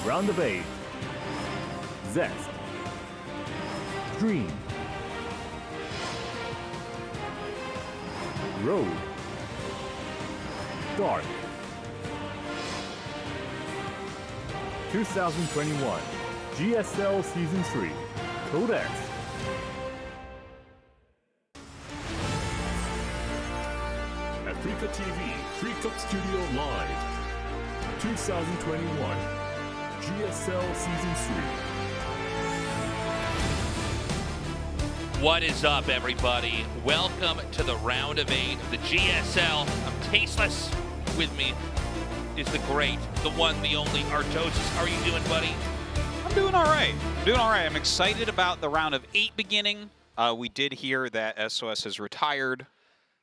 Round of 8. Zest. Dream. Road. Dark. 2021 GSL Season 3. Codex. Africa TV Treetop Studio Live. 2021 GSL Season 3. What is up, everybody? Welcome to the round of 8 of the GSL. I'm tasteless. With me is the great, the one, the only Artosis. How are you doing, buddy? I'm doing all right. I'm excited about the round of 8 beginning. We did hear that SOS has retired.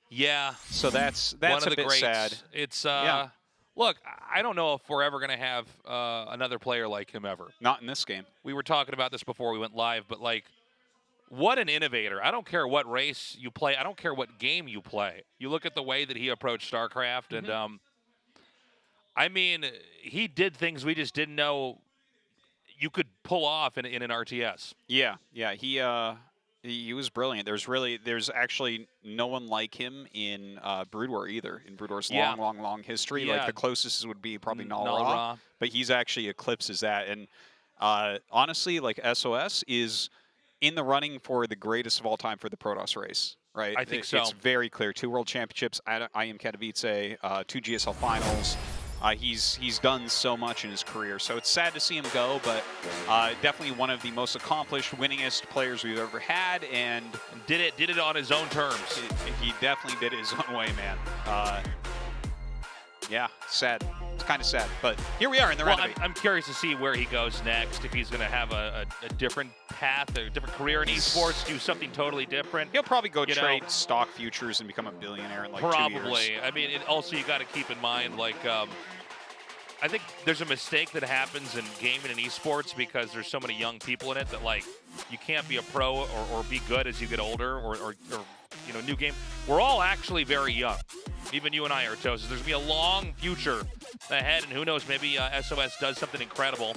Yeah. So that's one of a the bit greats. sad. It's yeah. Look, I don't know if we're ever going to have another player like him ever. Not in this game. We were talking about this before we went live, but like, what an innovator. I don't care what race you play. I don't care what game you play. You look at the way that he approached StarCraft, and I mean, he did things we just didn't know you could pull off in an RTS. Yeah. He was brilliant. There's actually no one like him in Brood War either. In Brood War's long history, like the closest would be probably Null Ra, but he's actually eclipses that. And honestly, like SOS is in the running for the greatest of all time for the Protoss race, right? I think so. It's very clear. 2 World Championships, I am Katowice, 2 GSL Finals. He's done so much in his career, so it's sad to see him go, but definitely one of the most accomplished, winningest players we've ever had, and did it on his own terms. He definitely did it his own way, man. Yeah, sad. It's kind of sad, but here we are in the round of 8. I'm curious to see where he goes next, if he's going to have a different path, a different career in esports, do something totally different. He'll probably go trade stock futures and become a billionaire in like 2 years. Probably. I mean, also you got to keep in mind, like, I think there's a mistake that happens in gaming and esports because there's so many young people in it that, like, you can't be a pro or be good as you get older or you know, new game. We're all actually very young. Even you and I are Artosis. There's going to be a long future ahead, and who knows, maybe SOS does something incredible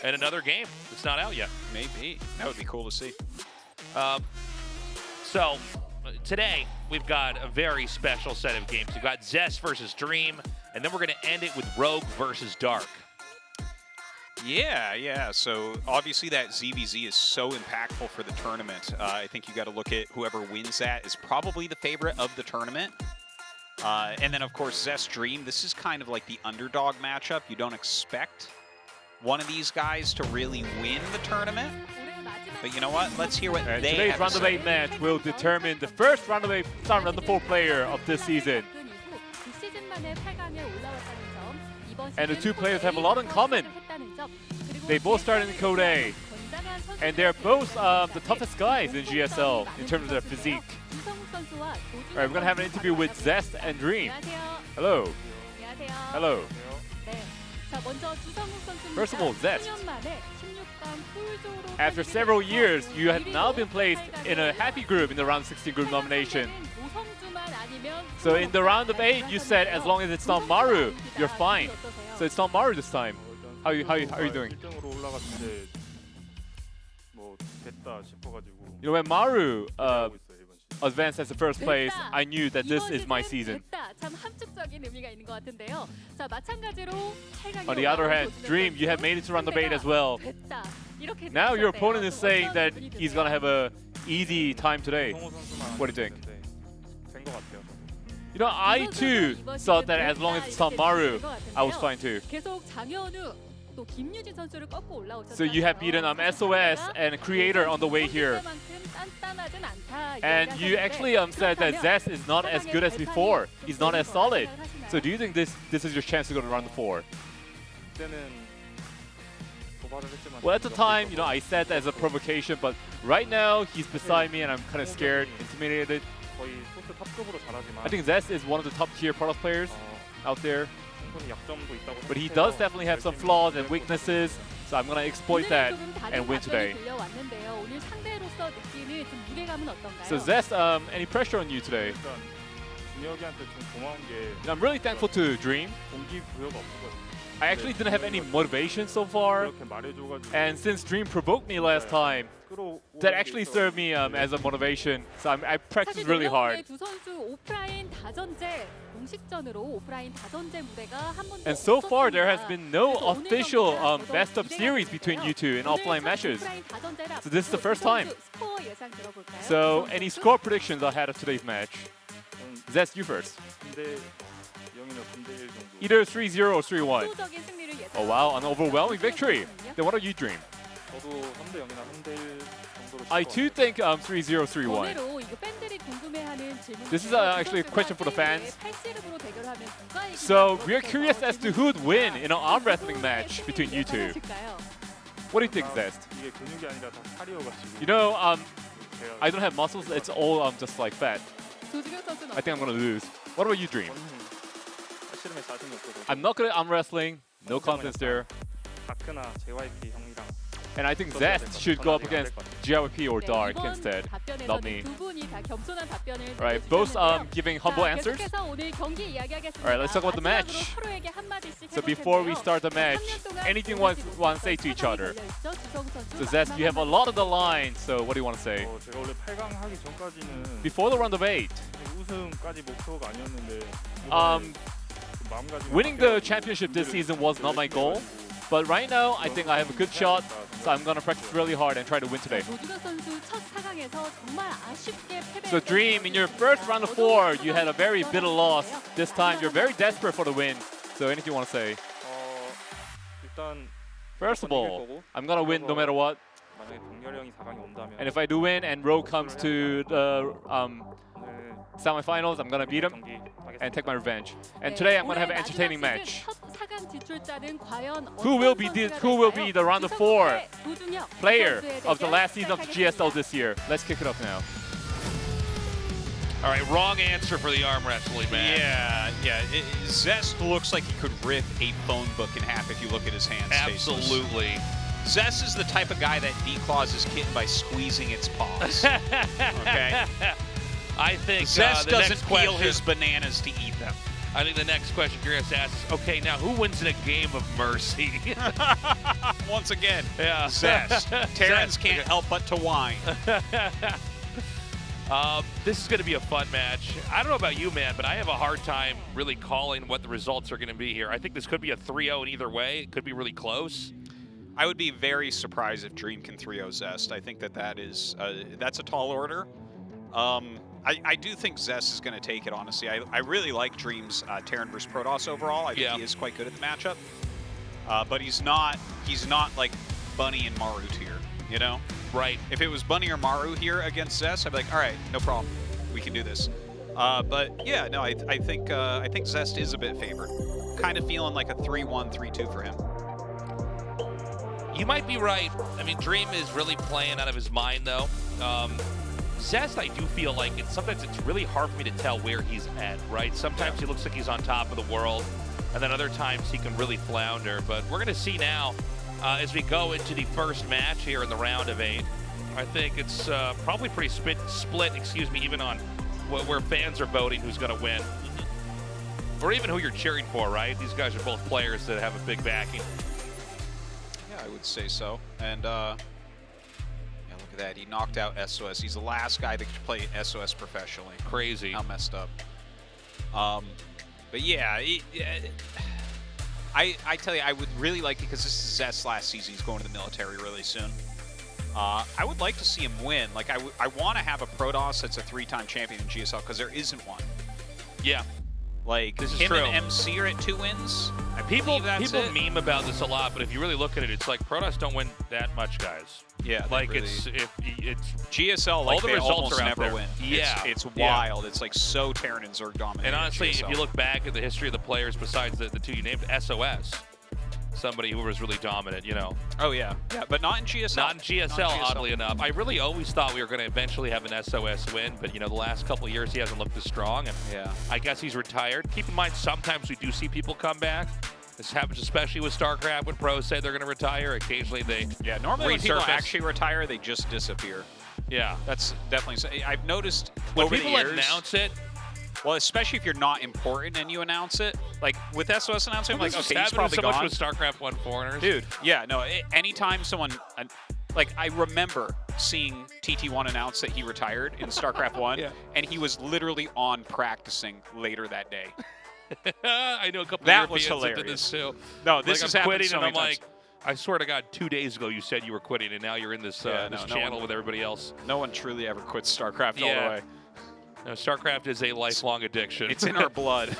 in another game that's not out yet. Maybe. That would be cool to see. So, today, we've got a very special set of games. We've got Zest versus Dream, and then we're going to end it with Rogue versus Dark. Yeah. So obviously that ZVZ is so impactful for the tournament. I think you got to look at whoever wins that is probably the favorite of the tournament. And then, of course, Zest Dream. This is kind of like the underdog matchup. You don't expect one of these guys to really win the tournament. But you know what? Let's hear what they today's round of 8 match will determine the first round of 8 round of 4 player of this season. And the 2 players have a lot in common. They both started in Code A. And they're both the toughest guys in GSL in terms of their physique. Alright, we're going to have an interview with Zest and Dream. Hello. Hello. First of all, Zest. After several years, you have now been placed in a happy group in the round 16 group nomination. So in the round of 8, you said as long as it's not Maru, you're fine. So it's not Maru this time. How are you doing? You know, when Maru advanced as the first place, I knew that this is my season. On the other hand, Dream, you have made it to round of 8 as well. Now your opponent is saying that he's gonna have a easy time today. What do you think? You know, I too thought that as long as it's not Maru, I was fine too. So you have beaten SOS and Creator on the way here. And you actually said that Zest is not as good as before. He's not as solid. So do you think this is your chance to go to round 4? Well, at the time, you know, I said that as a provocation, but right now he's beside me and I'm kind of scared, intimidated. I think Zest is one of the top tier Protoss players out there. But he does definitely have some flaws and weaknesses, so I'm going to exploit that and win today. So Zest, any pressure on you today? I'm really thankful to Dream. I actually didn't have any motivation so far, and since Dream provoked me last time, that actually served me as a motivation. So I practiced really hard. And so far, there has been no official best of series between you two in offline matches. So this is the first time. So any score predictions ahead of today's match? Zest, you first. Either 3-0 or 3-1. Oh wow, an overwhelming victory. Then what do you dream? I too think 3-0, 3-1. This is actually a question for the fans. So we are curious as to who would win in an arm wrestling match between you two. What do you think, Zest? You know, I don't have muscles. It's all just like fat. I think I'm gonna lose. What about you, Dream? I'm not good at arm wrestling. No confidence there. And I think Zest should go up against GYP or Dark instead, not me. Alright, both giving humble answers. Alright, let's talk about the match. So before we start the match, anything you want to say to each other? So Zest, you have a lot of the line, so what do you want to say? Before the round of 8, winning the championship this season was not my goal. But right now, I think I have a good shot, so I'm going to practice really hard and try to win today. So Dream, in your first round of 4, you had a very bitter loss. This time, you're very desperate for the win. So anything you want to say? First of all, I'm going to win no matter what. And if I do win and RO comes to the semifinals, I'm going to beat him and take my revenge. And today, I'm going to have an entertaining match. Who will be the round of 4 player of the last season of the GSL this year? Let's kick it up now. All right, wrong answer for the arm wrestling match. Yeah. Zest looks like he could rip a phone book in half if you look at his hands. Absolutely. Faceless. Zest is the type of guy that declaws his kitten by squeezing its paws. Okay. I think Zest doesn't peel his bananas to eat them. I think the next question you're going to ask is, okay, now who wins in a game of Mercy? Once again, yeah. Zest. Terrence can't help but to whine. This is going to be a fun match. I don't know about you, man, but I have a hard time really calling what the results are going to be here. I think this could be a 3-0 in either way. It could be really close. I would be very surprised if Dream can 3-0 Zest. I think that's a tall order. I do think Zest is going to take it, honestly. I really like Dream's Terran versus Protoss overall. I think he is quite good at the matchup. But he's not like Bunny and Maru tier, you know? Right. If it was Bunny or Maru here against Zest, I'd be like, all right, no problem. We can do this. But yeah, no, I think Zest is a bit favored. Kind of feeling like a 3-1, 3-2 for him. You might be right. I mean, Dream is really playing out of his mind, though. Zest, I do feel like sometimes it's really hard for me to tell where he's at, right? Sometimes he looks like he's on top of the world, and then other times he can really flounder. But we're going to see now as we go into the first match here in the round of 8. I think it's probably pretty split, even on where fans are voting who's going to win. Or even who you're cheering for, right? These guys are both players that have a big backing. Yeah, I would say so. And look at that. He knocked out SOS. He's the last guy that could play SOS professionally. Crazy. How messed up. But yeah, I tell you, I would really like it because this is Zest's last season. He's going to the military really soon. I would like to see him win. Like, I want to have a Protoss that's a 3-time champion in GSL because there isn't one. Yeah. Like, this is him true. and MC are at 2 wins. People meme about this a lot, but if you really look at it, it's like Protoss don't win that much, guys. Yeah, like really, it's GSL. Like, all the they results almost are out never there. win. Yeah, it's wild. It's like so Terran and Zerg dominant. And honestly, if you look back at the history of the players, besides the 2 you named, SOS, somebody who was really dominant, you know. Oh yeah, but not in GSL. Not in GSL, oddly enough. I really always thought we were going to eventually have an SOS win, but you know, the last couple of years he hasn't looked as strong, and I guess he's retired. Keep in mind, sometimes we do see people come back. This happens especially with StarCraft when pros say they're going to retire. Occasionally they normally when people resurface. actually retire, they just disappear. Yeah, that's definitely. I've noticed when over people the years, announce it, Well, especially if you're not important and you announce it. Like, with SOS announcing, I'm like, okay, he's probably so gone. much with StarCraft 1 foreigners. Dude, yeah, no, anytime someone... Like, I remember seeing TT1 announce that he retired in StarCraft 1, and he was literally on practicing later that day. I know a couple that of was Europeans hilarious. that did this too. No, this is quitting, so and I'm many like, I swear to God, 2 days ago you said you were quitting, and now you're in this, this channel with everybody else. No one truly ever quits StarCraft all the way. No, StarCraft is a lifelong addiction. It's in our blood.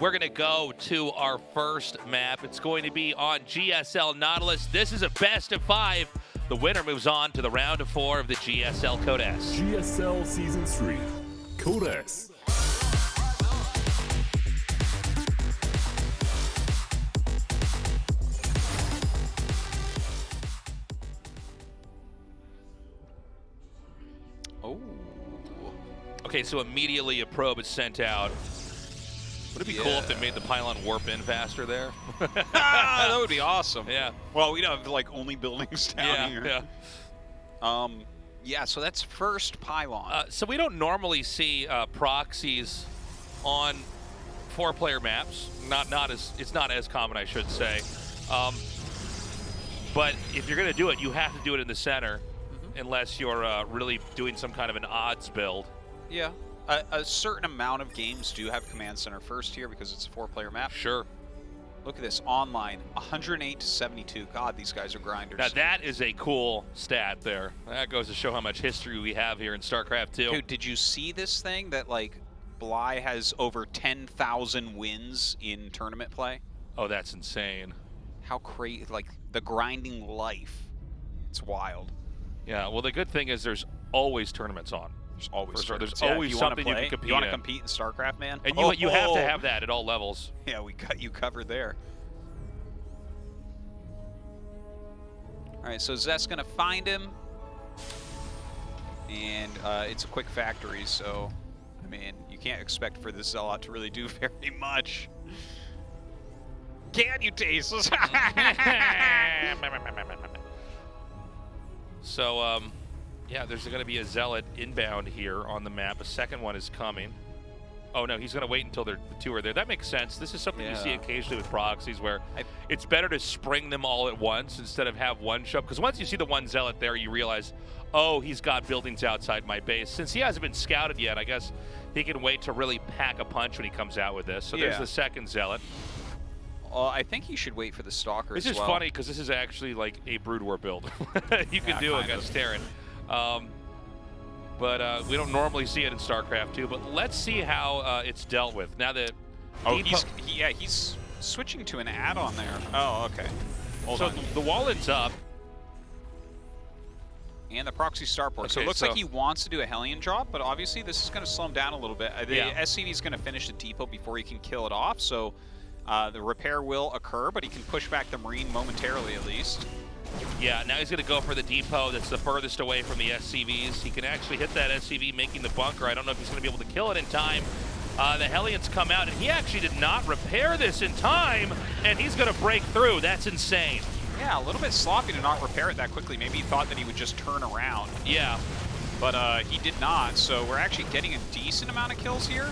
We're going to go to our first map. It's going to be on GSL Nautilus. This is a best of 5. The winner moves on to the round of 4 of the GSL Codex. GSL Season 3, Codex. Oh. Okay, so immediately a probe is sent out. Would it be cool if they made the pylon warp in faster there? That would be awesome. Yeah. Well, we don't have like only buildings down here. Yeah. Yeah. So that's first pylon. So we don't normally see proxies on 4-player maps. It's not as common, I should say. But if you're going to do it, you have to do it in the center, unless you're really doing some kind of an odds build. Yeah. A certain amount of games do have Command Center first here because it's a 4-player map. Sure. Look at this, online, 108 to 72. God, these guys are grinders. Now that is a cool stat there. That goes to show how much history we have here in StarCraft 2. Dude, did you see this thing that, like, Bly has over 10,000 wins in tournament play? Oh, that's insane. How crazy, like, the grinding life. It's wild. Yeah, well, the good thing is there's always tournaments on. There's always There's always something you can compete in. You want to compete in StarCraft, man? And you have to have that at all levels. Yeah, we got you covered there. All right, so Zest's going to find him. And it's a quick factory, so, I mean, you can't expect for this Zealot to really do very much. Can you, Taste? So, yeah, there's going to be a Zealot inbound here on the map. A second one is coming. Oh, no, he's going to wait until the 2 are there. That makes sense. This is something you see occasionally with proxies where it's better to spring them all at once instead of have one show up. Because once you see the one Zealot there, you realize, oh, he's got buildings outside my base. Since he hasn't been scouted yet, I guess he can wait to really pack a punch when he comes out with this. So there's the second Zealot. I think he should wait for the Stalker as well. This is funny because this is actually like a Brood War build. You can do it against Terran. But we don't normally see it in StarCraft 2. But let's see how it's dealt with. Now that he's switching to an add-on there. Oh, okay. Hold on. The Wallen's up. And the proxy starport. Okay, so it looks like he wants to do a Hellion drop, but obviously this is going to slow him down a little bit. The SCV is going to finish the depot before he can kill it off, so the repair will occur, but he can push back the Marine momentarily at least. Yeah, now he's going to go for the depot that's the furthest away from the SCVs. He can actually hit that SCV making the bunker. I don't know if he's going to be able to kill it in time. The Hellions come out, and he actually did not repair this in time, and he's going to break through. That's insane. Yeah, a little bit sloppy to not repair it that quickly. Maybe he thought that he would just turn around. Yeah. But he did not, so we're actually getting a decent amount of kills here.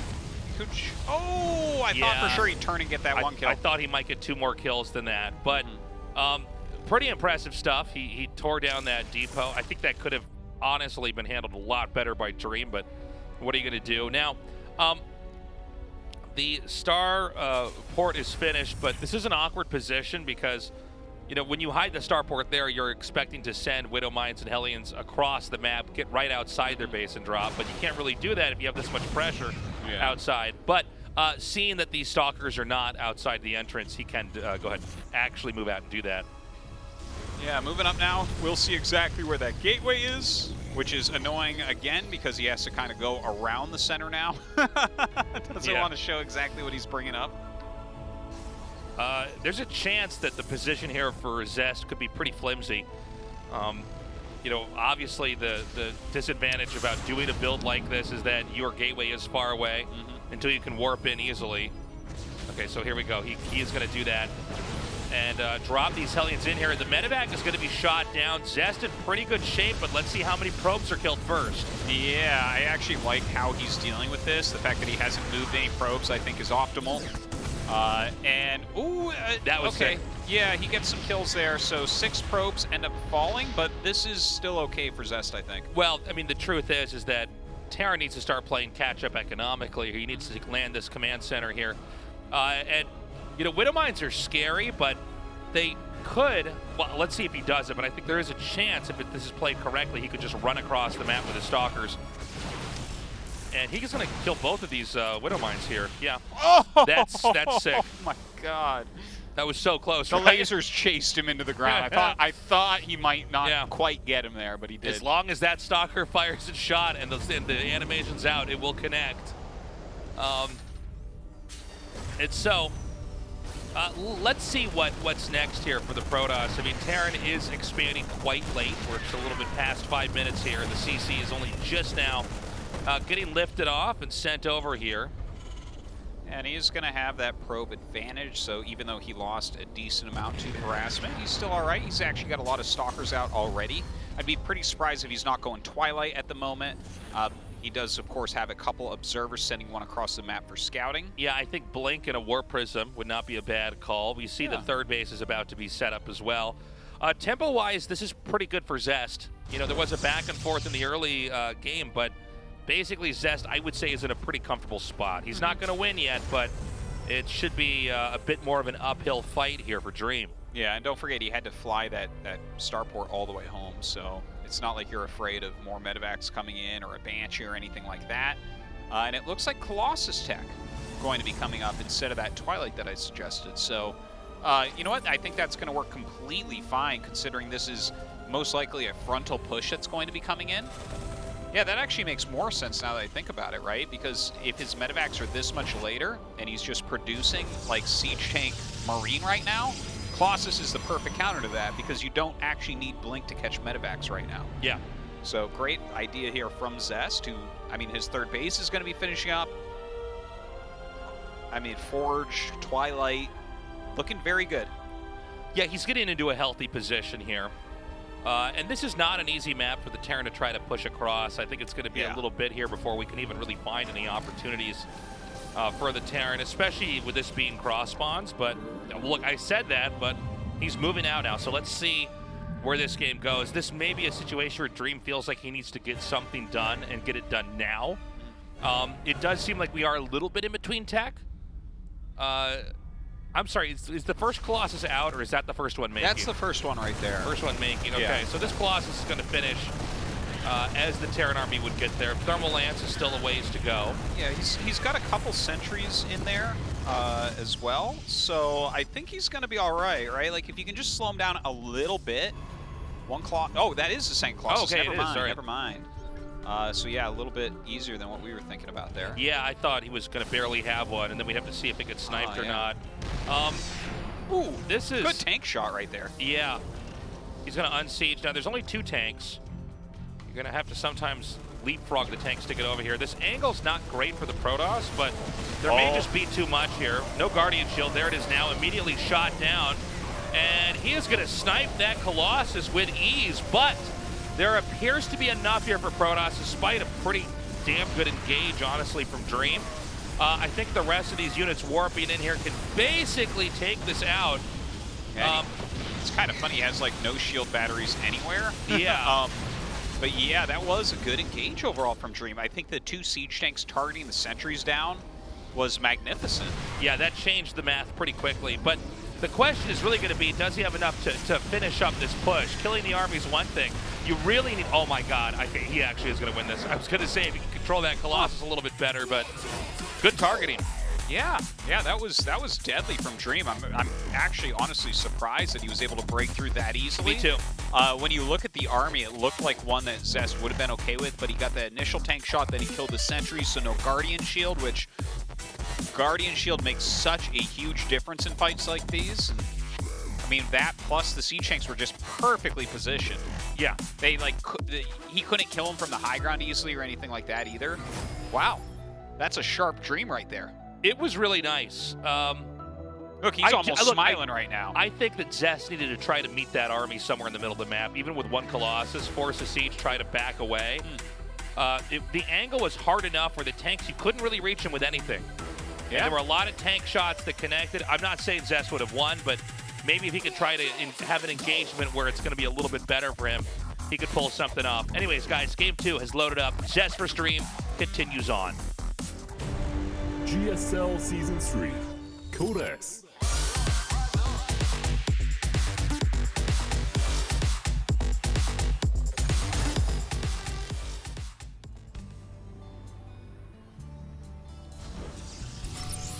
Oh, I thought for sure he'd turn and get that one kill. I thought he might get 2 more kills than that, but pretty impressive stuff. He tore down that depot. I think that could have honestly been handled a lot better by Dream, but what are you going to do? Now, the star port is finished, but this is an awkward position because, you know, when you hide the starport there, you're expecting to send Widow Mines and Hellions across the map, get right outside their base and drop, but you can't really do that if you have this much pressure outside. But seeing that these Stalkers are not outside the entrance, he can go ahead and actually move out and do that. Yeah, moving up now, we'll see exactly where that gateway is, which is annoying again because he has to kind of go around the center now. Doesn't want to show exactly what he's bringing up. There's a chance that the position here for Zest could be pretty flimsy. You know, obviously the disadvantage about doing a build like this is that your gateway is far away until you can warp in easily. Okay, so here we go. He is going to do that. And and drop these Hellions in here. The medevac is going to be shot down. Zest in pretty good shape, but let's see how many probes are killed first. Yeah, I actually like how he's dealing with this. The fact that he hasn't moved any probes, I think, is optimal. That was okay. sick. Yeah, he gets some kills there. So 6 probes end up falling, but this is still okay for Zest, I think. Well, I mean, the truth is that Terran needs to start playing catch-up economically. He needs to land this command center here. And, you know, Widow Mines are scary, but they could, well, let's see if he does it, but I think there is a chance if this is played correctly, he could just run across the map with his Stalkers. And he's going to kill both of these Widow Mines here. Yeah, that's sick. Oh my God. That was so close. The right? lasers chased him into the ground. I thought he might not quite get him there, but he did. As long as that Stalker fires its shot and the animation's out, it will connect. And so, let's see what's next here for the Protoss. I mean, Terran is expanding quite late. We're just a little bit past 5 minutes here. The CC is only just now getting lifted off and sent over here. And he's going to have that probe advantage, so even though he lost a decent amount to harassment, he's still all right. He's actually got a lot of Stalkers out already. I'd be pretty surprised if he's not going Twilight at the moment. He does, of course, have a couple observers sending one across the map for scouting. Yeah, I think Blink and a Warp Prism would not be a bad call. We see the third base is about to be set up as well. Tempo-wise, this is pretty good for Zest. You know, there was a back and forth in the early game, but basically, Zest, I would say, is in a pretty comfortable spot. He's not going to win yet, but it should be a bit more of an uphill fight here for Dream. Yeah, and don't forget, he had to fly that starport all the way home, so it's not like you're afraid of more medevacs coming in or a Banshee or anything like that. And it looks like Colossus Tech going to be coming up instead of that Twilight that I suggested. So, you know what? I think that's going to work completely fine, considering this is most likely a frontal push that's going to be coming in. Yeah, that actually makes more sense now that I think about it, right? Because if his medevacs are this much later, and he's just producing, like, Siege Tank Marine right now, Colossus is the perfect counter to that, because you don't actually need Blink to catch medevacs right now. Yeah. So, great idea here from Zest, who, I mean, his third base is going to be finishing up. I mean, Forge, Twilight, looking very good. Yeah, he's getting into a healthy position here. And this is not an easy map for the Terran to try to push across. I think it's going to be a little bit here before we can even really find any opportunities for the Terran, especially with this being cross spawns. But look, I said that, but he's moving out now. So let's see where this game goes. This may be a situation where Dream feels like he needs to get something done and get it done now. It does seem like we are a little bit in between tech. I'm sorry, is the first Colossus out, or is that the first one making? That's the first one right there. First one making, okay. Yeah. So this Colossus is going to finish as the Terran army would get there. Thermal Lance is still a ways to go. Yeah, he's got a couple sentries in there as well, so I think he's going to be all right, right? Like, if you can just slow him down a little bit. One claw. Oh, that is the same Colossus. Oh, okay, never mind, sorry. never mind. So yeah, a little bit easier than what we were thinking about there. Yeah, I thought he was going to barely have one, and then we'd have to see if it gets sniped or not. Ooh, this is... Good tank shot right there. Yeah. He's going to unsiege. Now, there's only 2 tanks. You're going to have to sometimes leapfrog the tanks to get over here. This angle's not great for the Protoss, but there may just be too much here. No Guardian Shield. There it is now. Immediately shot down. And he is going to snipe that Colossus with ease, but there appears to be enough here for Protoss, despite a pretty damn good engage, honestly, from Dream. I think the rest of these units warping in here can basically take this out. Yeah, it's kind of funny, he has like no shield batteries anywhere. Yeah. But yeah, that was a good engage overall from Dream. I think the 2 siege tanks targeting the sentries down was magnificent. Yeah, that changed the math pretty quickly. But the question is really going to be, does he have enough to finish up this push? Killing the army is one thing. You really need, oh my God, he actually is going to win this. I was going to say if he can control that Colossus a little bit better, but good targeting. Yeah, that was deadly from Dream. I'm actually honestly surprised that he was able to break through that easily. Me too. When you look at the army, it looked like one that Zest would have been okay with, but he got that initial tank shot, then he killed the sentries, so no Guardian Shield, which Guardian Shield makes such a huge difference in fights like these. I mean, that plus the siege tanks were just perfectly positioned. Yeah. They he couldn't kill him from the high ground easily or anything like that either. Wow, that's a sharp Dream right there. It was really nice. Look, he's almost smiling right now. I think that Zest needed to try to meet that army somewhere in the middle of the map, even with one Colossus, force a siege, try to back away. The angle was hard enough where the tanks, you couldn't really reach them with anything. Yeah. And there were a lot of tank shots that connected. I'm not saying Zest would have won, but maybe if he could try to have an engagement where it's going to be a little bit better for him, he could pull something off. Anyways, guys, game 2 has loaded up. Zest for Stream continues on. GSL Season 3, Codex.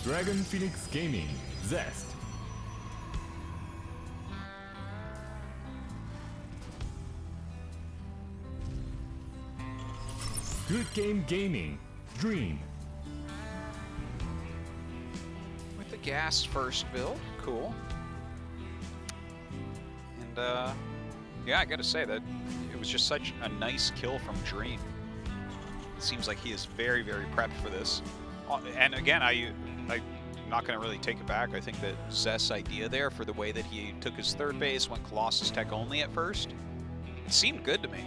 Dragon Phoenix Gaming, Zest. Good Game Gaming, Dream. With the gas first build, cool. And yeah, I gotta say that it was just such a nice kill from Dream. It seems like he is very, very prepped for this. And again, I'm not going to really take it back. I think that Zest's idea there for the way that he took his third base, went Colossus Tech only at first, it seemed good to me.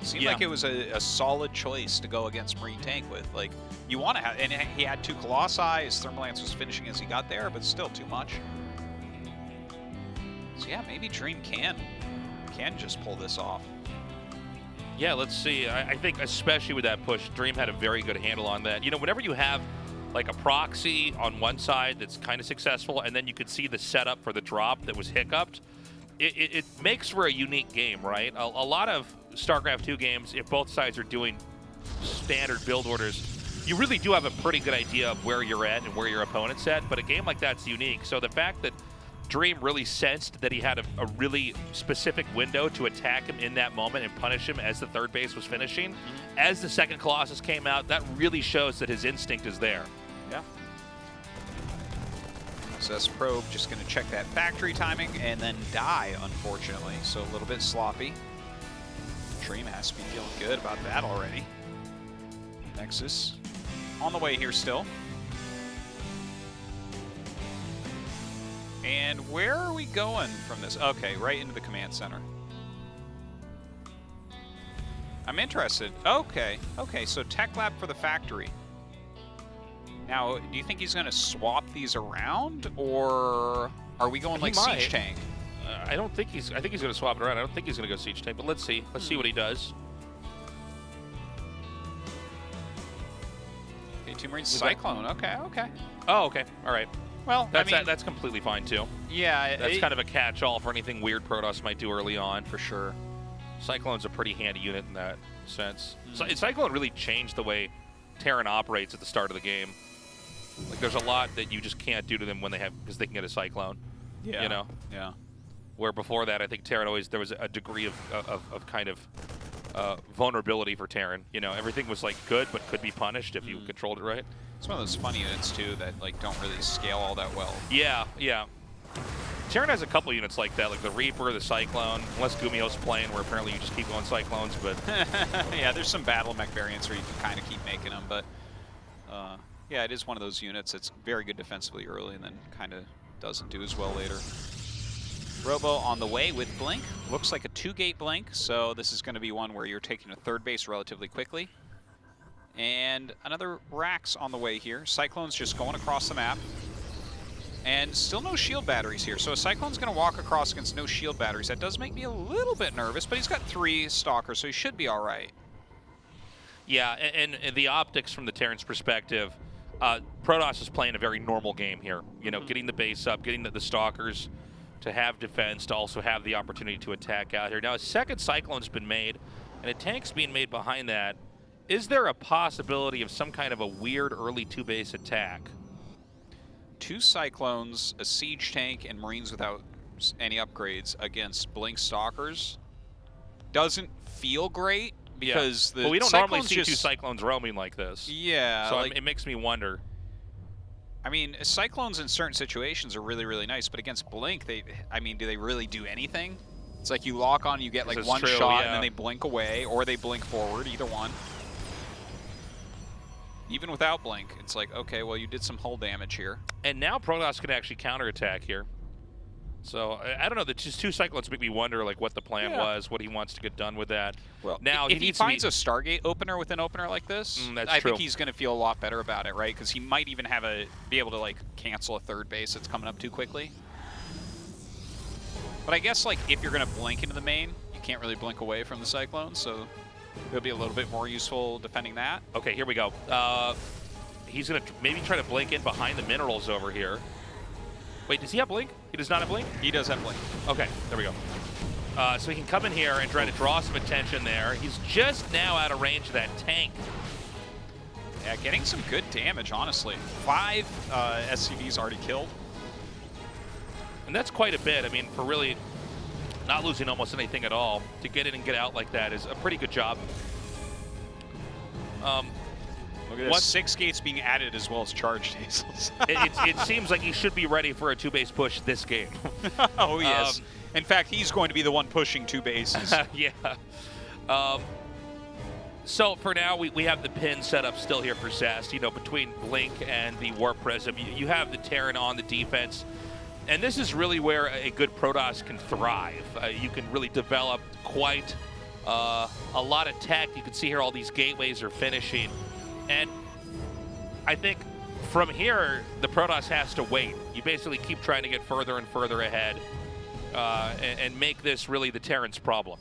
It seemed like it was a solid choice to go against Marine Tank with. Like, you want to have, and he had 2 Colossi, his Thermalance was finishing as he got there, but still too much. So yeah, maybe Dream can just pull this off. Yeah, let's see. I think especially with that push, Dream had a very good handle on that. You know, whenever you have like a proxy on one side that's kind of successful, and then you could see the setup for the drop that was hiccuped, it makes for a unique game, right? A lot of StarCraft 2 games, if both sides are doing standard build orders, you really do have a pretty good idea of where you're at and where your opponent's at, but a game like that's unique. So the fact that Dream really sensed that he had a really specific window to attack him in that moment and punish him as the third base was finishing. As the second Colossus came out, that really shows that his instinct is there. Yeah. Zest Probe just going to check that factory timing and then die, unfortunately. So a little bit sloppy. Dream has to be feeling good about that already. Nexus on the way here still. And where are we going from this? Okay, right into the command center. I'm interested. Okay, so Tech Lab for the factory. Now, do you think he's going to swap these around, or are we going like Siege Tank? I don't think he's. I think he's going to swap it around. I don't think he's going to go Siege Tank, but let's see. Let's see what he does. Okay, 2 Marines Cyclone. Okay. Oh, okay. All right. Well, that's completely fine too. Yeah, that's kind of a catch-all for anything weird Protoss might do early on, for sure. Cyclone's a pretty handy unit in that sense. Cyclone really changed the way Terran operates at the start of the game. Like, there's a lot that you just can't do to them when they have, because they can get a Cyclone. Yeah. You know. Yeah. Where before that, I think Terran always, there was a degree of kind of vulnerability for Terran. You know, everything was like good but could be punished if you controlled it right. It's one of those fun units too that like don't really scale all that well. Yeah. Terran has a couple units like that, like the Reaper, the Cyclone, unless Gumio's playing, where apparently you just keep going Cyclones, but... Yeah, there's some battle mech variants where you can kind of keep making them, but yeah, it is one of those units that's very good defensively early and then kind of doesn't do as well later. Robo on the way with Blink. Looks like a 2-gate Blink, so this is going to be one where you're taking a third base relatively quickly. And another Rax on the way here. Cyclone's just going across the map. And still no shield batteries here. So a Cyclone's going to walk across against no shield batteries. That does make me a little bit nervous, but he's got 3 Stalkers, so he should be all right. Yeah, and the optics from the Terran's perspective, Protoss is playing a very normal game here. You know, getting the base up, getting the Stalkers to have defense, to also have the opportunity to attack out here. Now, a second Cyclone's been made, and a tank's being made behind that. Is there a possibility of some kind of a weird early 2-base attack? 2 Cyclones, a Siege Tank, and Marines without any upgrades against Blink Stalkers doesn't feel great because the we don't Cyclones normally see 2 Cyclones roaming like this. Yeah. So it makes me wonder. I mean, Cyclones in certain situations are really, really nice, but against Blink, do they really do anything? It's like you lock on, you get like one shot, and then they blink away, or they blink forward, either one. Even without Blink, it's like, okay, well, you did some hull damage here. And now Protoss can actually counterattack here. So I don't know. The just 2 Cyclones make me wonder like what the plan was, what he wants to get done with that. Well, now if he finds a Stargate opener with an opener like this, I think he's going to feel a lot better about it, right? Because he might even have be able to like cancel a 3rd base that's coming up too quickly. But I guess like if you're going to blink into the main, you can't really blink away from the Cyclones, so it'll be a little bit more useful defending that. Okay, here we go. He's going to maybe try to blink in behind the minerals over here. Wait, does he have Blink? He does not have Blink? He does have Blink. Okay, there we go. So he can come in here and try to draw some attention there. He's just now out of range of that tank. Yeah, getting some good damage, honestly. 5 SCVs already killed. And that's quite a bit. I mean, for really not losing almost anything at all, to get in and get out like that is a pretty good job. Look at this, 6 gates being added as well as charge tasels. it seems like he should be ready for a 2-base push this game. Oh, yes. In fact, he's going to be the one pushing 2 bases. Yeah. So for now, we have the pin set up still here for Zest. You know, between Blink and the Warp Prism, you have the Terran on the defense. And this is really where a good Protoss can thrive. You can really develop quite a lot of tech. You can see here all these gateways are finishing. And I think from here, the Protoss has to wait. You basically keep trying to get further and further ahead and make this really the Terran's problem.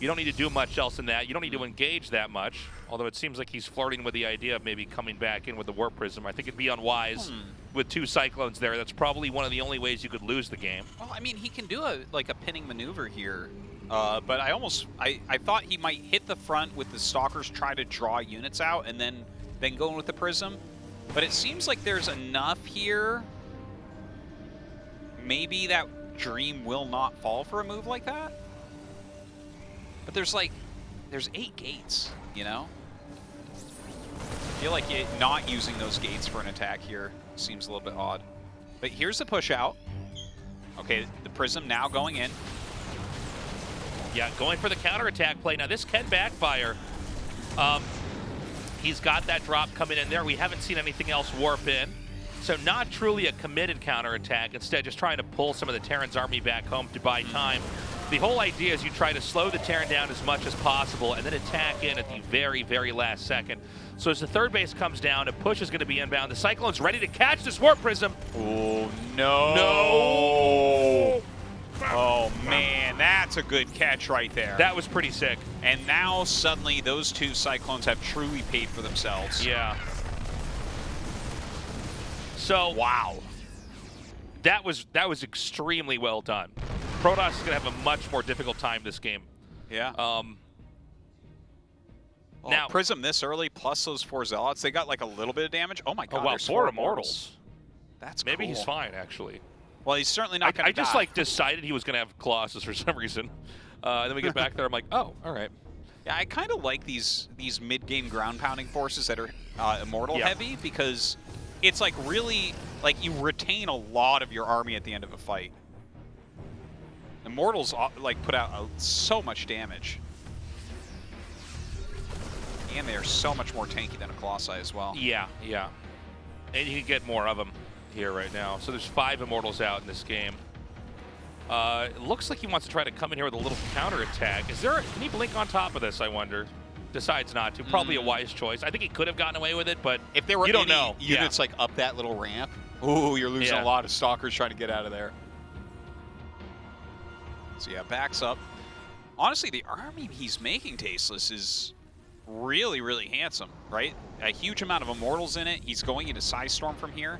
You don't need to do much else than that. You don't need to engage that much, although it seems like he's flirting with the idea of maybe coming back in with the Warp Prism. I think it'd be unwise with 2 Cyclones there. That's probably one of the only ways you could lose the game. Well, I mean, he can do a pinning maneuver here. But I thought he might hit the front with the Stalkers, try to draw units out, and then go in with the Prism. But it seems like there's enough here. Maybe that Dream will not fall for a move like that. But there's 8 gates, you know? I feel like not using those gates for an attack here seems a little bit odd. But here's the push out. Okay, the Prism now going in. Yeah, going for the counterattack play. Now, this can backfire. He's got that drop coming in there. We haven't seen anything else warp in. So not truly a committed counterattack. Instead, just trying to pull some of the Terran's army back home to buy time. The whole idea is you try to slow the Terran down as much as possible and then attack in at the very, very last second. So as the 3rd base comes down, a push is going to be inbound. The Cyclone's ready to catch this Warp Prism. Oh, no. No! Oh, man, that's a good catch right there. That was pretty sick. And now, suddenly, those 2 Cyclones have truly paid for themselves. Yeah. So, wow. That was extremely well done. Protoss is going to have a much more difficult time this game. Yeah. Now, Prism this early, plus those 4 Zealots, they got like a little bit of damage. Oh, my God, wow, there's 4 Immortals. That's Maybe cool. he's fine, actually. Well, he's certainly not going to die. I just like decided he was going to have Colossus for some reason. And then we get back there, I'm like, oh, all right. Yeah, I kind of like these mid-game ground pounding forces that are immortal heavy because it's like really like you retain a lot of your army at the end of a fight. Immortals like put out so much damage. And they're so much more tanky than a Colossi as well. Yeah, yeah. And you can get more of them here right now. So there's 5 Immortals out in this game. It looks like he wants to try to come in here with a little counterattack. Can he blink on top of this, I wonder? Decides not to. Probably a wise choice. I think he could have gotten away with it, but if there were any units like up that little ramp, ooh, you're losing a lot of Stalkers trying to get out of there. So yeah, backs up. Honestly, the army he's making, Tasteless, is really, really handsome, right? A huge amount of Immortals in it. He's going into Psystorm from here.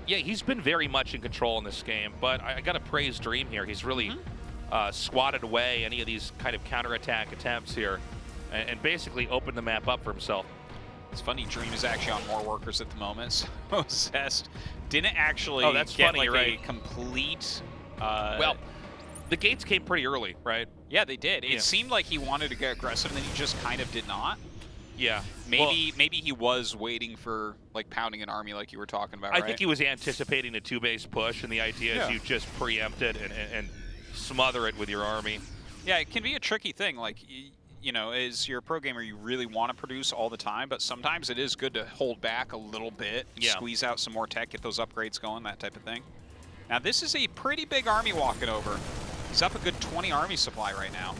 Yeah, he's been very much in control in this game, but I got to praise Dream here. He's really swatted away any of these kind of counterattack attempts here and basically opened the map up for himself. It's funny, Dream is actually on more workers at the moment, so Zest didn't actually get like right. a complete... well, the gates came pretty early, right? Yeah, they did. It seemed like he wanted to get aggressive, and then he just kind of did not. Yeah. Maybe he was waiting for like pounding an army like you were talking about, I think he was anticipating a 2-base push, and the idea is you just preempt it and smother it with your army. Yeah, it can be a tricky thing. Like, you know, as you're a pro gamer, you really want to produce all the time, but sometimes it is good to hold back a little bit, squeeze out some more tech, get those upgrades going, that type of thing. Now, this is a pretty big army walking over. He's up a good 20 army supply right now.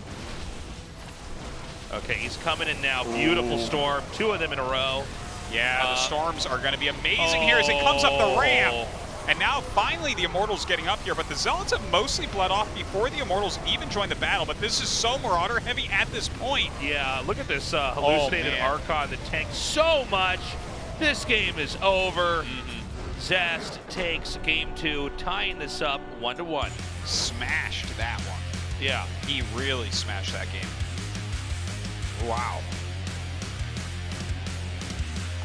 Okay, he's coming in now. Beautiful storm. 2 of them in a row. Yeah, the storms are going to be amazing here as it comes up the ramp. And now, finally, the Immortals getting up here, but the Zealots have mostly bled off before the Immortals even joined the battle, but this is so Marauder-heavy at this point. Yeah, look at this hallucinated Archon that tanks so much. This game is over. Zest takes game 2, tying this up 1-1. Smashed that one. Yeah. He really smashed that game. Wow.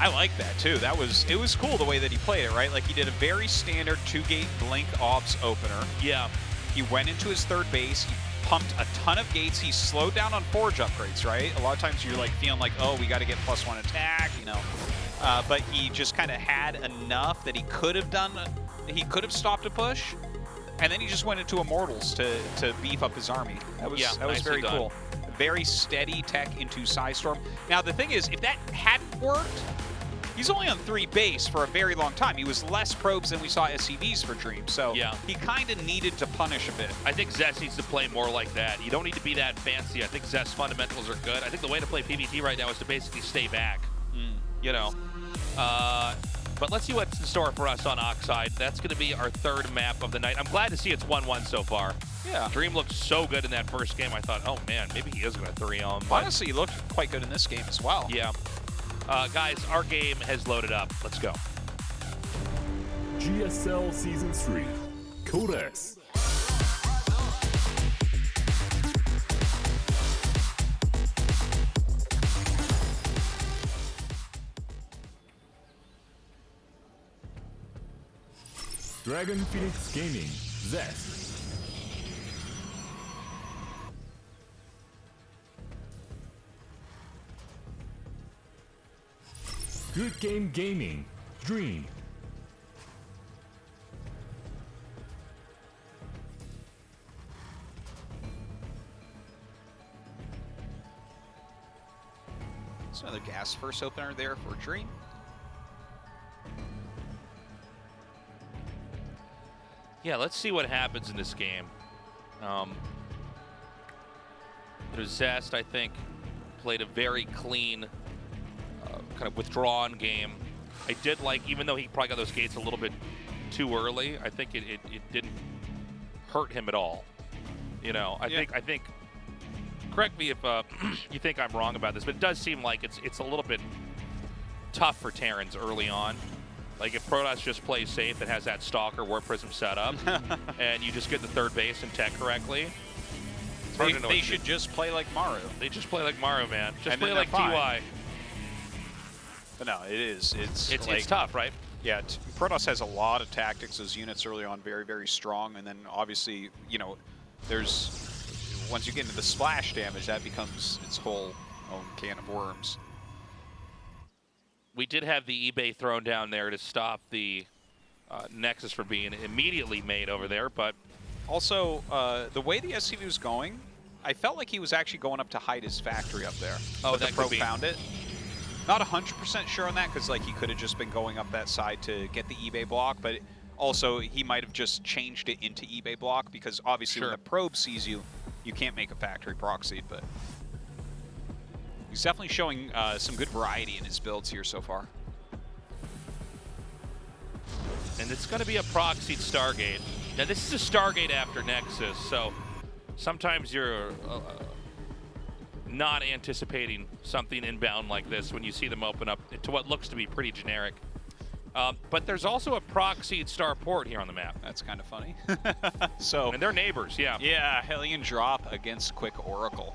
I like that too. It was cool the way that he played it, right? Like he did a very standard 2-gate Blink Ops opener. Yeah. He went into his third base. He pumped a ton of gates. He slowed down on Forge upgrades, right? A lot of times you're like feeling like, oh, we got to get +1 attack, you know. But he just kind of had enough that he could have done. He could have stopped a push, and then he just went into Immortals to beef up his army. That was very cool. Very steady tech into Psystorm. Now the thing is, if that hadn't worked, he's only on 3 base for a very long time. He was less probes than we saw SCVs for Dream, so he kind of needed to punish a bit. I think Zest needs to play more like that. You don't need to be that fancy. I think Zest's fundamentals are good. I think the way to play PvT right now is to basically stay back, you know. But let's see what's in store for us on Oxide. That's going to be our 3rd map of the night. I'm glad to see it's 1-1 so far. Yeah. Dream looked so good in that first game. I thought, oh man, maybe he is going to 3-0 him. Honestly, he looked quite good in this game as well. Yeah. Guys, our game has loaded up. Let's go. GSL Season 3, Codex. Dragon Phoenix Gaming, Zest. Good Game Gaming, Dream. There's another gas first opener there for Dream. Yeah, let's see what happens in this game. There's Zest, I think, played a very clean, kind of withdrawn game. I did like, even though he probably got those gates a little bit too early, I think it didn't hurt him at all. You know, I think. Correct me if you think I'm wrong about this, but it does seem like it's a little bit tough for Terrans early on. Like if Protoss just plays safe and has that Stalker Warp Prism set up, and you just get the 3rd base and tech correctly, they should just play like Maru. They just play like Maru, man. Just and play like TY. But no, It's tough, right? Yeah, Protoss has a lot of tactics. Those units early on very, very strong, and then obviously, you know, once you get into the splash damage, that becomes its whole own can of worms. We did have the eBay thrown down there to stop the Nexus from being immediately made over there, but also the way the SCV was going, I felt like he was actually going up to hide his factory up there. Oh, but that the pro could be. Found it. Not 100% sure on that because like he could have just been going up that side to get the eBay block, but also he might have just changed it into eBay block because obviously when the probe sees you, you can't make a factory proxied, but he's definitely showing some good variety in his builds here so far. And it's going to be a proxied Stargate. Now this is a Stargate after Nexus, so sometimes you're not anticipating something inbound like this when you see them open up to what looks to be pretty generic. But there's also a proxied starport here on the map. That's kind of funny. And they're neighbors, yeah. Yeah, Hellion drop against Quick Oracle.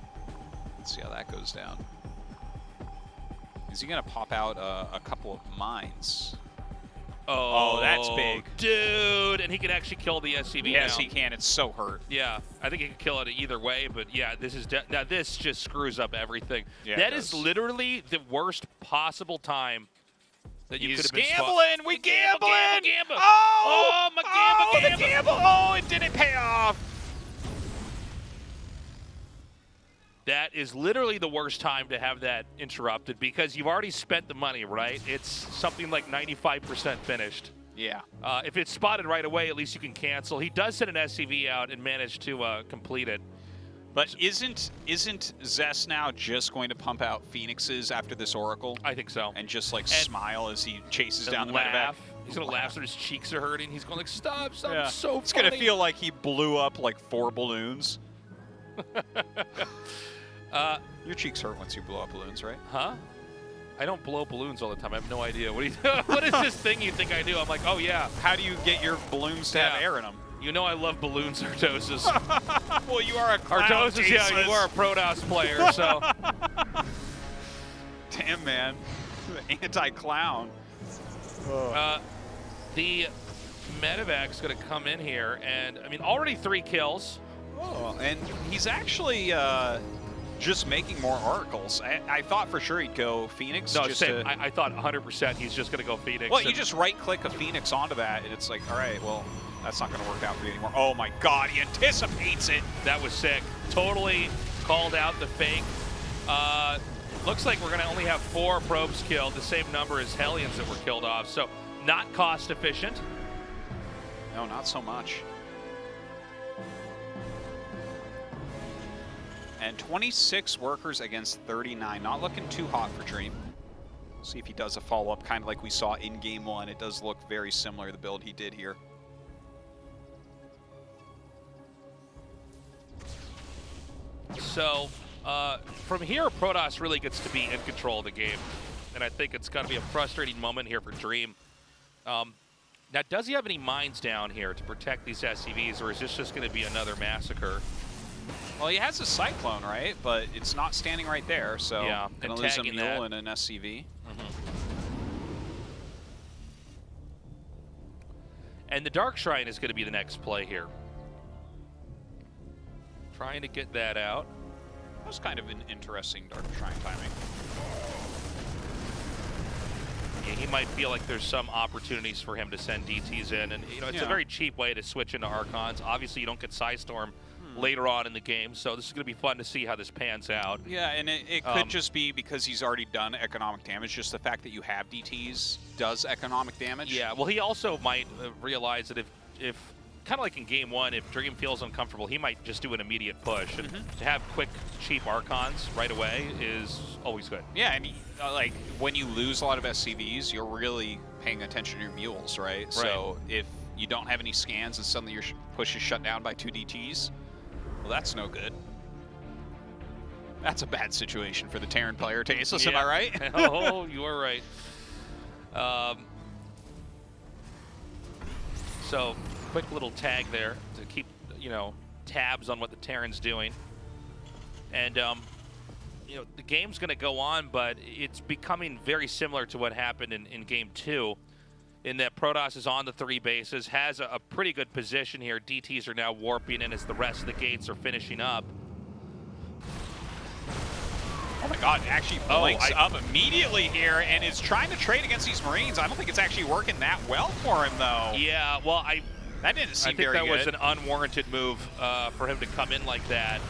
Let's see how that goes down. Is he going to pop out a couple of mines? Oh, that's big. Dude, and he can actually kill the SCV Yes, now. he can. It's so hurt. Yeah, I think he can kill it either way, but yeah, this is now this just screws up everything. Yeah, that is literally the worst possible time that you could have been gambling. We gambling. Gamble. Oh, my gamble. The gamble. Oh, it didn't pay off. That that is literally the worst time to have that interrupted because you've already spent the money, right? It's something like 95% finished. Yeah. If it's spotted right away, at least you can cancel. He does send an SCV out and manage to complete it. But isn't Zest now just going to pump out Phoenixes after this Oracle? I think so. And just like smile as he chases down the laugh. medevac? He's going to laugh so his cheeks are hurting. He's going like, stop, Yeah. it's so It's funny. going to feel like he blew up like 4 balloons. Your cheeks hurt once you blow up balloons, right? Huh? I don't blow balloons all the time. I have no idea. What is this thing you think I do? I'm like, oh, yeah. How do you get your balloons to have air in them? You know I love balloons, Artosis. Well, you are a clown, Artosis, Jesus. yeah, you are a Protoss player, so. Damn, man. Anti-clown. The medevac's going to come in here, and, I mean, already 3 kills. Oh, and he's actually just making more oracles. I thought for sure he'd go Phoenix. No, just same. I thought 100% he's just going to go Phoenix. Well, you just right-click a Phoenix onto that, and it's like, all right, well, that's not going to work out for you anymore. Oh, my God, he anticipates it. That was sick. Totally called out the fake. Looks like we're going to only have 4 probes killed, the same number as Hellions that were killed off, so not cost efficient. No, not so much. And 26 workers against 39. Not looking too hot for Dream. See if he does a follow-up, kind of like we saw in Game 1. It does look very similar to the build he did here. So, from here, Protoss really gets to be in control of the game. And I think it's going to be a frustrating moment here for Dream. Now, does he have any mines down here to protect these SCVs, or is this just going to be another massacre? Well, he has a Cyclone, right? But it's not standing right there, so yeah, gonna lose a Mule and an SCV. And the Dark Shrine is going to be the next play here. Trying to get that out. That was kind of an interesting Dark Shrine timing. Yeah, he might feel like there's some opportunities for him to send DTs in, and you know it's a very cheap way to switch into Archons. Obviously, you don't get Psystorm later on in the game, so this is going to be fun to see how this pans out. Yeah, and it could just be because he's already done economic damage. Just the fact that you have DTs does economic damage. Yeah, well, he also might realize that if kind of like in Game 1, if Dream feels uncomfortable, he might just do an immediate push. And to have quick, cheap Archons right away is always good. Yeah, and like when you lose a lot of SCVs, you're really paying attention to your mules, right? So if you don't have any scans and suddenly your push is shut down by 2 DTs, well, that's no good. That's a bad situation for the Terran player, Tasteless, am I right? Oh, you are right. So, quick little tag there to keep, you know, tabs on what the Terran's doing. And, you know, the game's going to go on, but it's becoming very similar to what happened in Game 2, in that Protoss is on the 3 bases, has a pretty good position here. DTs are now warping in as the rest of the gates are finishing up. Oh my God, actually blinks up immediately here and is trying to trade against these Marines. I don't think it's actually working that well for him, though. Yeah, well, that didn't seem very good. I think that was an unwarranted move for him to come in like that.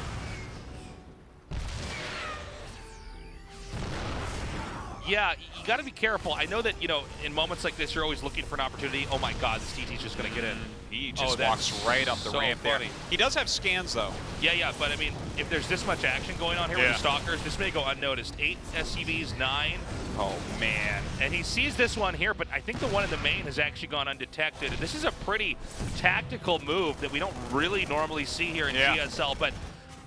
Yeah, you got to be careful. I know that, you know, in moments like this, you're always looking for an opportunity. Oh my God, this DT's just going to get in. He just walks right up the ramp there. He does have scans, though. Yeah, but I mean, if there's this much action going on here with the Stalkers, this may go unnoticed. 8 SCVs, 9. Oh, man. And he sees this one here, but I think the one in the main has actually gone undetected. And this is a pretty tactical move that we don't really normally see here in GSL, but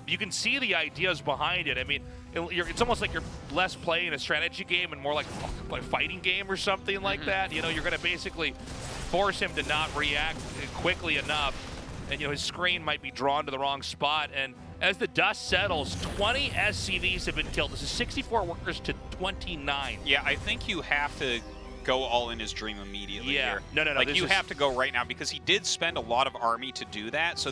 you can see the ideas behind it. I mean, it's almost like you're less playing a strategy game and more like a fighting game or something like that. You know, you're going to basically force him to not react quickly enough, and you know his screen might be drawn to the wrong spot. And as the dust settles, 20 SCVs have been killed. This is 64 workers to 29. Yeah, I think you have to go all in his Dream immediately here. No. Like, you have to go right now because he did spend a lot of army to do that. So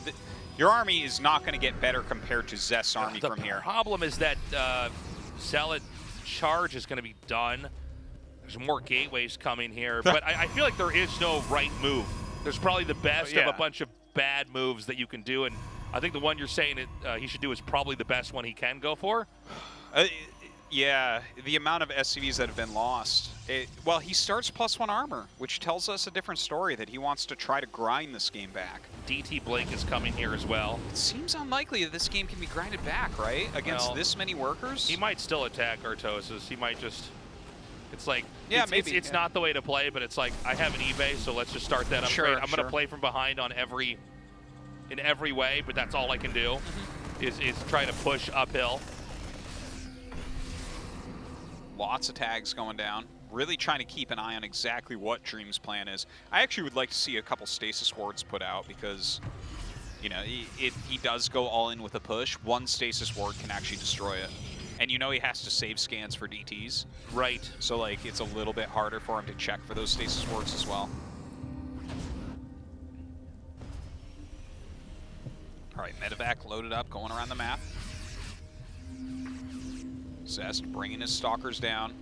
your army is not going to get better compared to Zest's army from here. The problem is that Zealot charge is going to be done. There's more gateways coming here, but I feel like there is no right move. There's probably the best of a bunch of bad moves that you can do, and I think the one you're saying he should do is probably the best one he can go for. Yeah, the amount of SCVs that have been lost. Well, he starts +1 armor, which tells us a different story, that he wants to try to grind this game back. DT Blink is coming here as well. It seems unlikely that this game can be grinded back, right? Against this many workers? He might still attack Artosis. He might just... It's like, yeah, it's not the way to play, but it's like, I have an eBay, so let's just start that upgrade. I'm going to play from behind on in every way, but that's all I can do, is try to push uphill. Lots of tags going down. Really trying to keep an eye on exactly what Dream's plan is. I actually would like to see a couple stasis wards put out because, you know, if he does go all in with a push, one stasis ward can actually destroy it. And you know he has to save scans for DTs. Right. So, like, it's a little bit harder for him to check for those stasis wards as well. All right, medevac loaded up, going around the map. Zest bringing his stalkers down.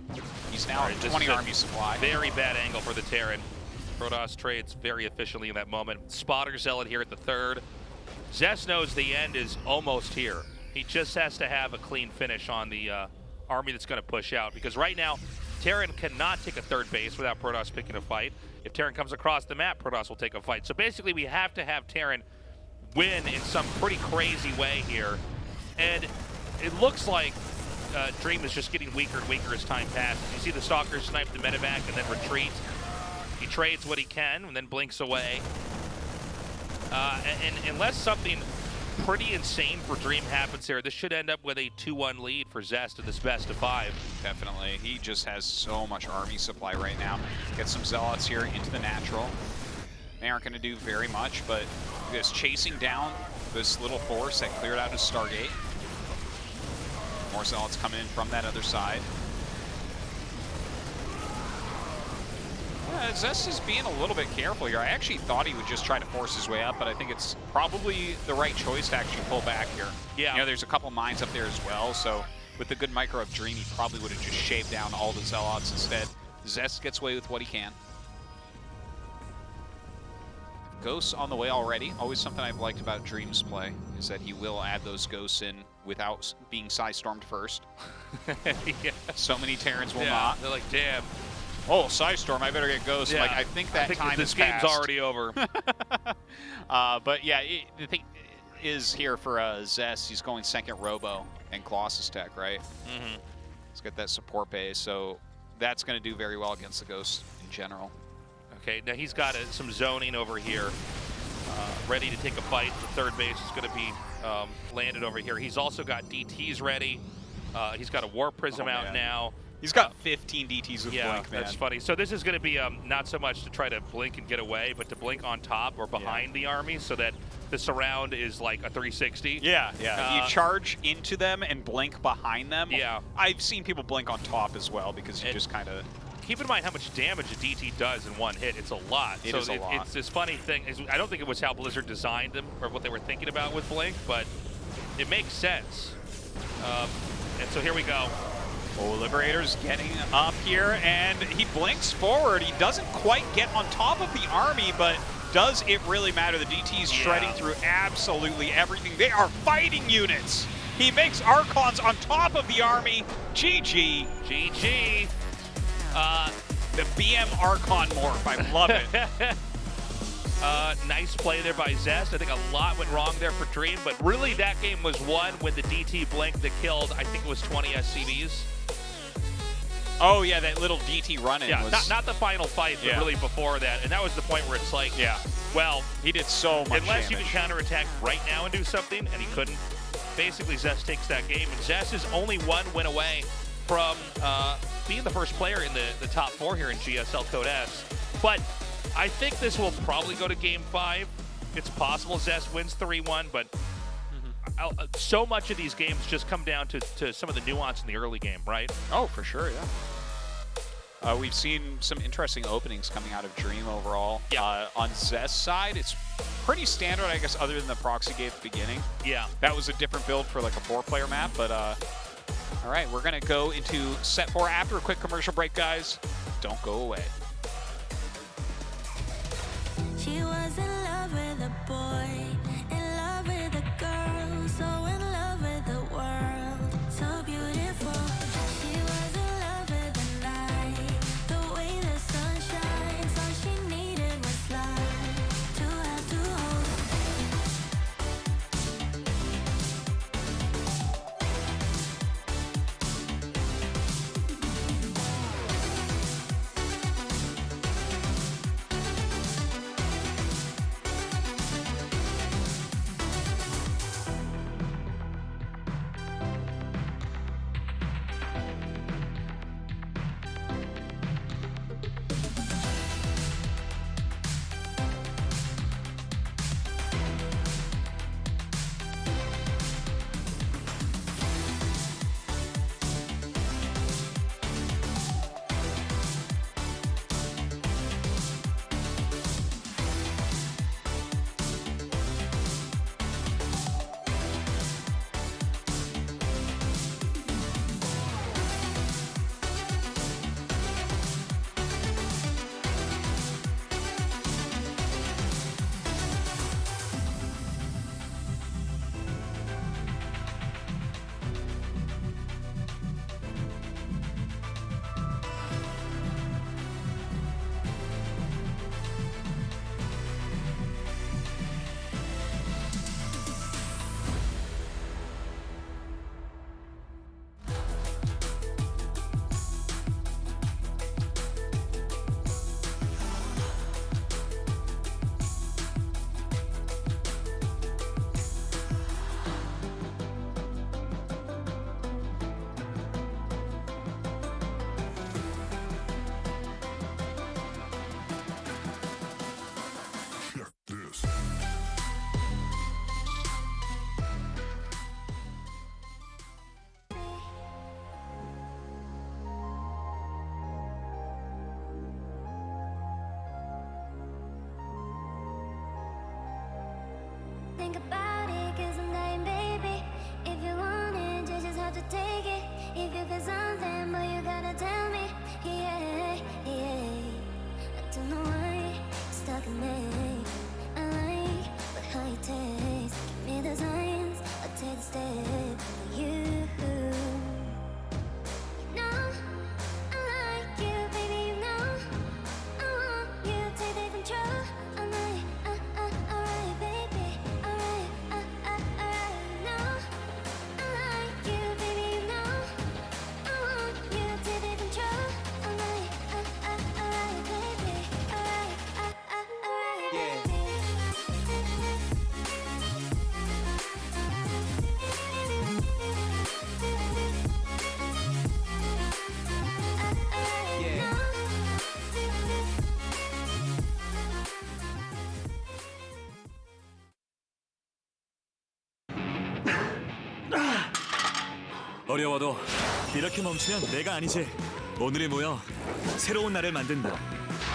He's now at 20 army supply. Very bad angle for the Terran. Protoss trades very efficiently in that moment. Spotter Zealot here at the 3rd. Zest knows the end is almost here. He just has to have a clean finish on the army that's going to push out. Because right now, Terran cannot take a 3rd base without Protoss picking a fight. If Terran comes across the map, Protoss will take a fight. So basically, we have to have Terran win in some pretty crazy way here. And it looks like Dream is just getting weaker and weaker as time passes. You see the Stalker snipe the medevac and then retreat. He trades what he can and then blinks away. And unless something pretty insane for Dream happens here, this should end up with a 2-1 lead for Zest in this best of 5. Definitely. He just has so much army supply right now. Get some Zealots here into the natural. They aren't going to do very much, but just chasing down this little force that cleared out his Stargate. More Zealots coming in from that other side. Zest is being a little bit careful here. I actually thought he would just try to force his way up, but I think it's probably the right choice to actually pull back here. Yeah. You know, there's a couple mines up there as well, so with the good micro of Dream, he probably would have just shaved down all the Zealots instead. Zest gets away with what he can. Ghosts on the way already. Always something I've liked about Dream's play is that he will add those ghosts in without being Psy-stormed first. Yeah. So many Terrans will not. They're like, damn. Oh, Psy-storm, I better get ghosts. Yeah. Like, I think that time this is game's passed. already over. But yeah, the thing is here for Zest, he's going 2nd Robo and Colossus tech, right? Mm-hmm. He's got that support base, so that's going to do very well against the ghosts in general. Okay, now he's got some zoning over here, ready to take a fight. The 3rd base is going to be landed over here. He's also got DTs ready. He's got a Warp Prism out now. He's got 15 DTs with Blink, man. Yeah, that's funny. So this is going to be not so much to try to blink and get away, but to blink on top or behind the army so that the surround is like a 360. Yeah, yeah. You charge into them and blink behind them. Yeah. I've seen people blink on top as well because you just kind of... Keep in mind how much damage a DT does in one hit. It's a lot. It is a lot. It's this funny thing. I don't think it was how Blizzard designed them or what they were thinking about with Blink, but it makes sense. And so here we go. Oh, Liberator's getting up here, and he blinks forward. He doesn't quite get on top of the army, but does it really matter? The DT's shredding through absolutely everything. They are fighting units. He makes Archons on top of the army. GG. GG. The BM Archon morph. I love it. Nice play there by Zest. I think a lot went wrong there for Dream, but really that game was won when the DT blink that killed, I think it was 20 SCVs. Oh, yeah, that little DT run-in was... not the final fight, but really before that. And that was the point where it's like, well... He did so much Unless damage. you can counterattack right now and do something, and he couldn't. Basically, Zest takes that game, and Zest is only 1 win away from being the first player in the top 4 here in GSL Code S. But I think this will probably go to Game 5. It's possible Zest wins 3-1, but so much of these games just come down to some of the nuance in the early game, right? Oh, for sure, yeah. We've seen some interesting openings coming out of Dream overall. Yeah. On Zest's side, it's pretty standard, I guess, other than the proxy gate at the beginning. Yeah. That was a different build for like a 4-player map, but all right, we're going to go into set 4 after a quick commercial break, guys. Don't go away. She was in love with a boy, in love with a girl. think about it, 'cause I'm dying, baby. If you want it, you just have to take it. If you feel something, but you gotta tell me. Yeah, yeah. I don't know why it's stuck in me. I like but how you taste. Give me the signs, I'll take the step for you. You know I like you, baby. You know I want you to take the control. I'm like, alright, baby. Alright, alright. No, I like you, baby. You know I want you to take the control. I'm like, alright, baby. Alright, alright, baby. 어려워도 이렇게 멈추면 내가 아니지. 오늘이 모여 새로운 나를 만든다.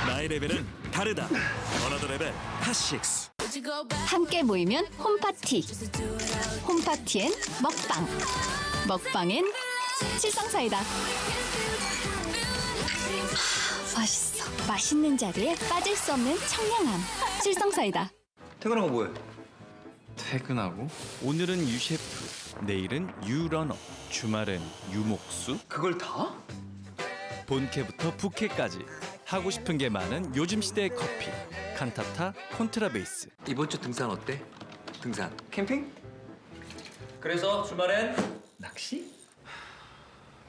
나의 레벨은 다르다. 어나더 레벨 핫식스. 함께 모이면 홈파티. 홈파티엔 먹방. 먹방엔 칠성사이다. 맛있어. 맛있는 자리에 빠질 수 없는 청량함. 칠성사이다. 퇴근하고 뭐해? 퇴근하고 오늘은 유셰프, 내일은 유러너, 주말엔 유목수. 그걸 다? 본캐부터 부캐까지 하고 싶은 게 많은 요즘 시대의 커피. 칸타타 콘트라베이스. 이번 주 등산 어때? 등산 캠핑? 그래서 주말엔 낚시?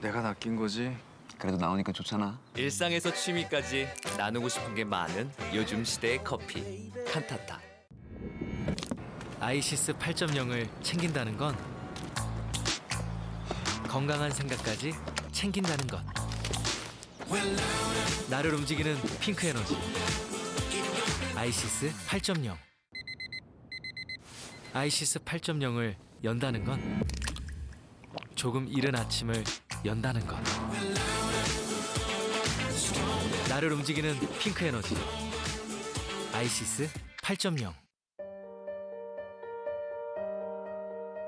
내가 낚인 거지. 그래도 나오니까 좋잖아. 일상에서 취미까지 나누고 싶은 게 많은 요즘 시대의 커피 칸타타. 아이시스 8.0을 챙긴다는 건 건강한 생각까지 챙긴다는 것. 나를 움직이는 핑크 에너지. 아이시스 8.0. 아이시스 8.0을 연다는 건 조금 이른 아침을 연다는 것. 나를 움직이는 핑크 에너지. 아이시스 8.0.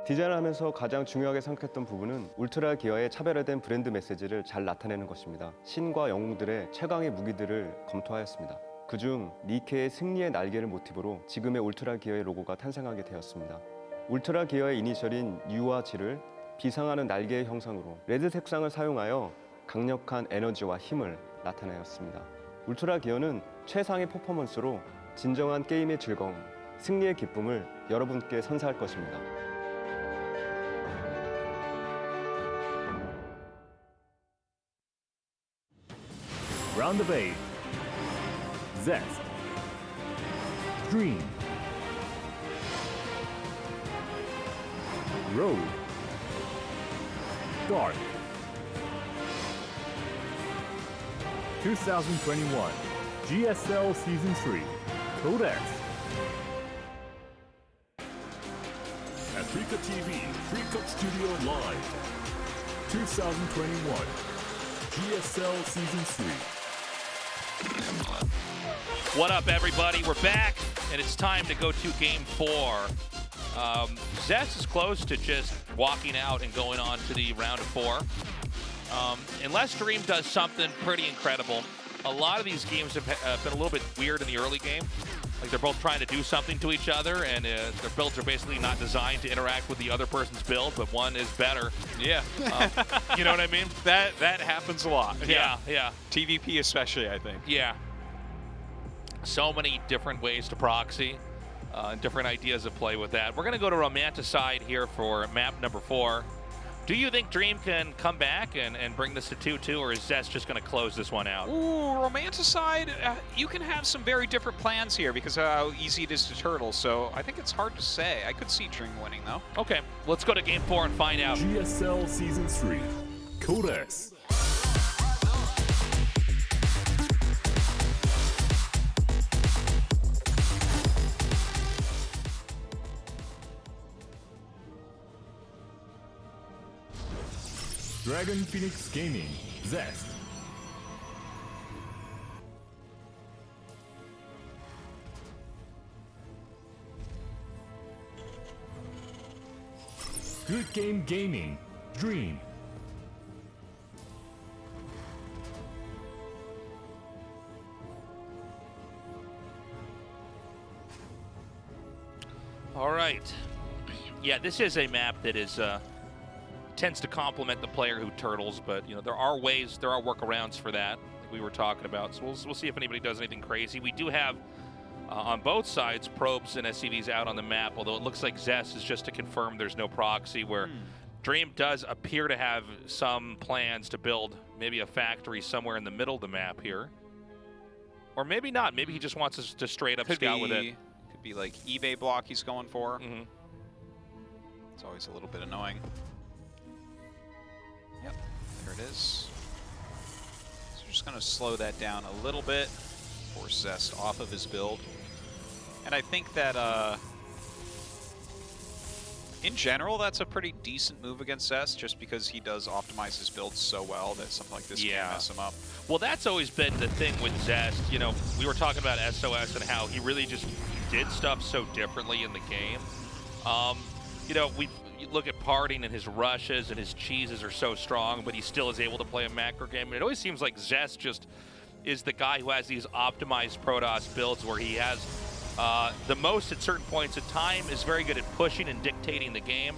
디자인을 하면서 가장 중요하게 생각했던 부분은 울트라 기어의 차별화된 브랜드 메시지를 잘 나타내는 것입니다. 신과 영웅들의 최강의 무기들을 검토하였습니다. 그중 니케의 승리의 날개를 모티브로 지금의 울트라 기어의 로고가 탄생하게 되었습니다. 울트라 기어의 이니셜인 U와 G를 비상하는 날개의 형상으로 레드 색상을 사용하여 강력한 에너지와 힘을 나타내었습니다. 울트라 기어는 최상의 퍼포먼스로 진정한 게임의 즐거움, 승리의 기쁨을 여러분께 선사할 것입니다. Round of 8. Zest. Dream. Road. Dark. 2021 GSL Season 3 Code X. Africa TV Free Cup Studio Live 2021 GSL Season 3. What up, everybody? We're back, and it's time to go to Game 4. Zest is close to just walking out and going on to the round of 4. Unless Dream does something pretty incredible, a lot of these games have been a little bit weird in the early game. Like they're both trying to do something to each other, and their builds are basically not designed to interact with the other person's build, but one is better. Yeah. You know what I mean? That happens a lot. Yeah, yeah. TVP especially, I think. Yeah. So many different ways to proxy, different ideas of play with that. We're going to go to Romanticide here for map number 4. Do you think Dream can come back and bring this to 2-2, or is Zest just going to close this one out? Ooh, Romanticide, you can have some very different plans here because of how easy it is to turtle, so I think it's hard to say. I could see Dream winning, though. Okay, let's go to Game 4 and find out. GSL Season 3 Code X. Dragon Phoenix Gaming, Zest. Good Game Gaming, Dream. All right. Yeah, this is a map that is tends to complement the player who turtles, but you know there are ways, there are workarounds for that, like we were talking about. So we'll see if anybody does anything crazy. We do have on both sides probes and SCVs out on the map, although it looks like Zest is just to confirm there's no proxy, where Dream does appear to have some plans to build maybe a factory somewhere in the middle of the map here. Or maybe not. Maybe he just wants us to straight up scout with it. Could be like eBay block he's going for. Mm-hmm. It's always a little bit annoying. Yep, there it is. So we're just going to slow that down a little bit, force Zest off of his build. And I think that in general, that's a pretty decent move against Zest, just because he does optimize his build so well that something like this can't mess him up. Well, that's always been the thing with Zest. You know, we were talking about SOS and how he really just did stuff so differently in the game. You know, you look at Parting and his rushes and his cheeses are so strong, but he still is able to play a macro game. And it always seems like Zest just is the guy who has these optimized Protoss builds where he has the most at certain points of time, is very good at pushing and dictating the game.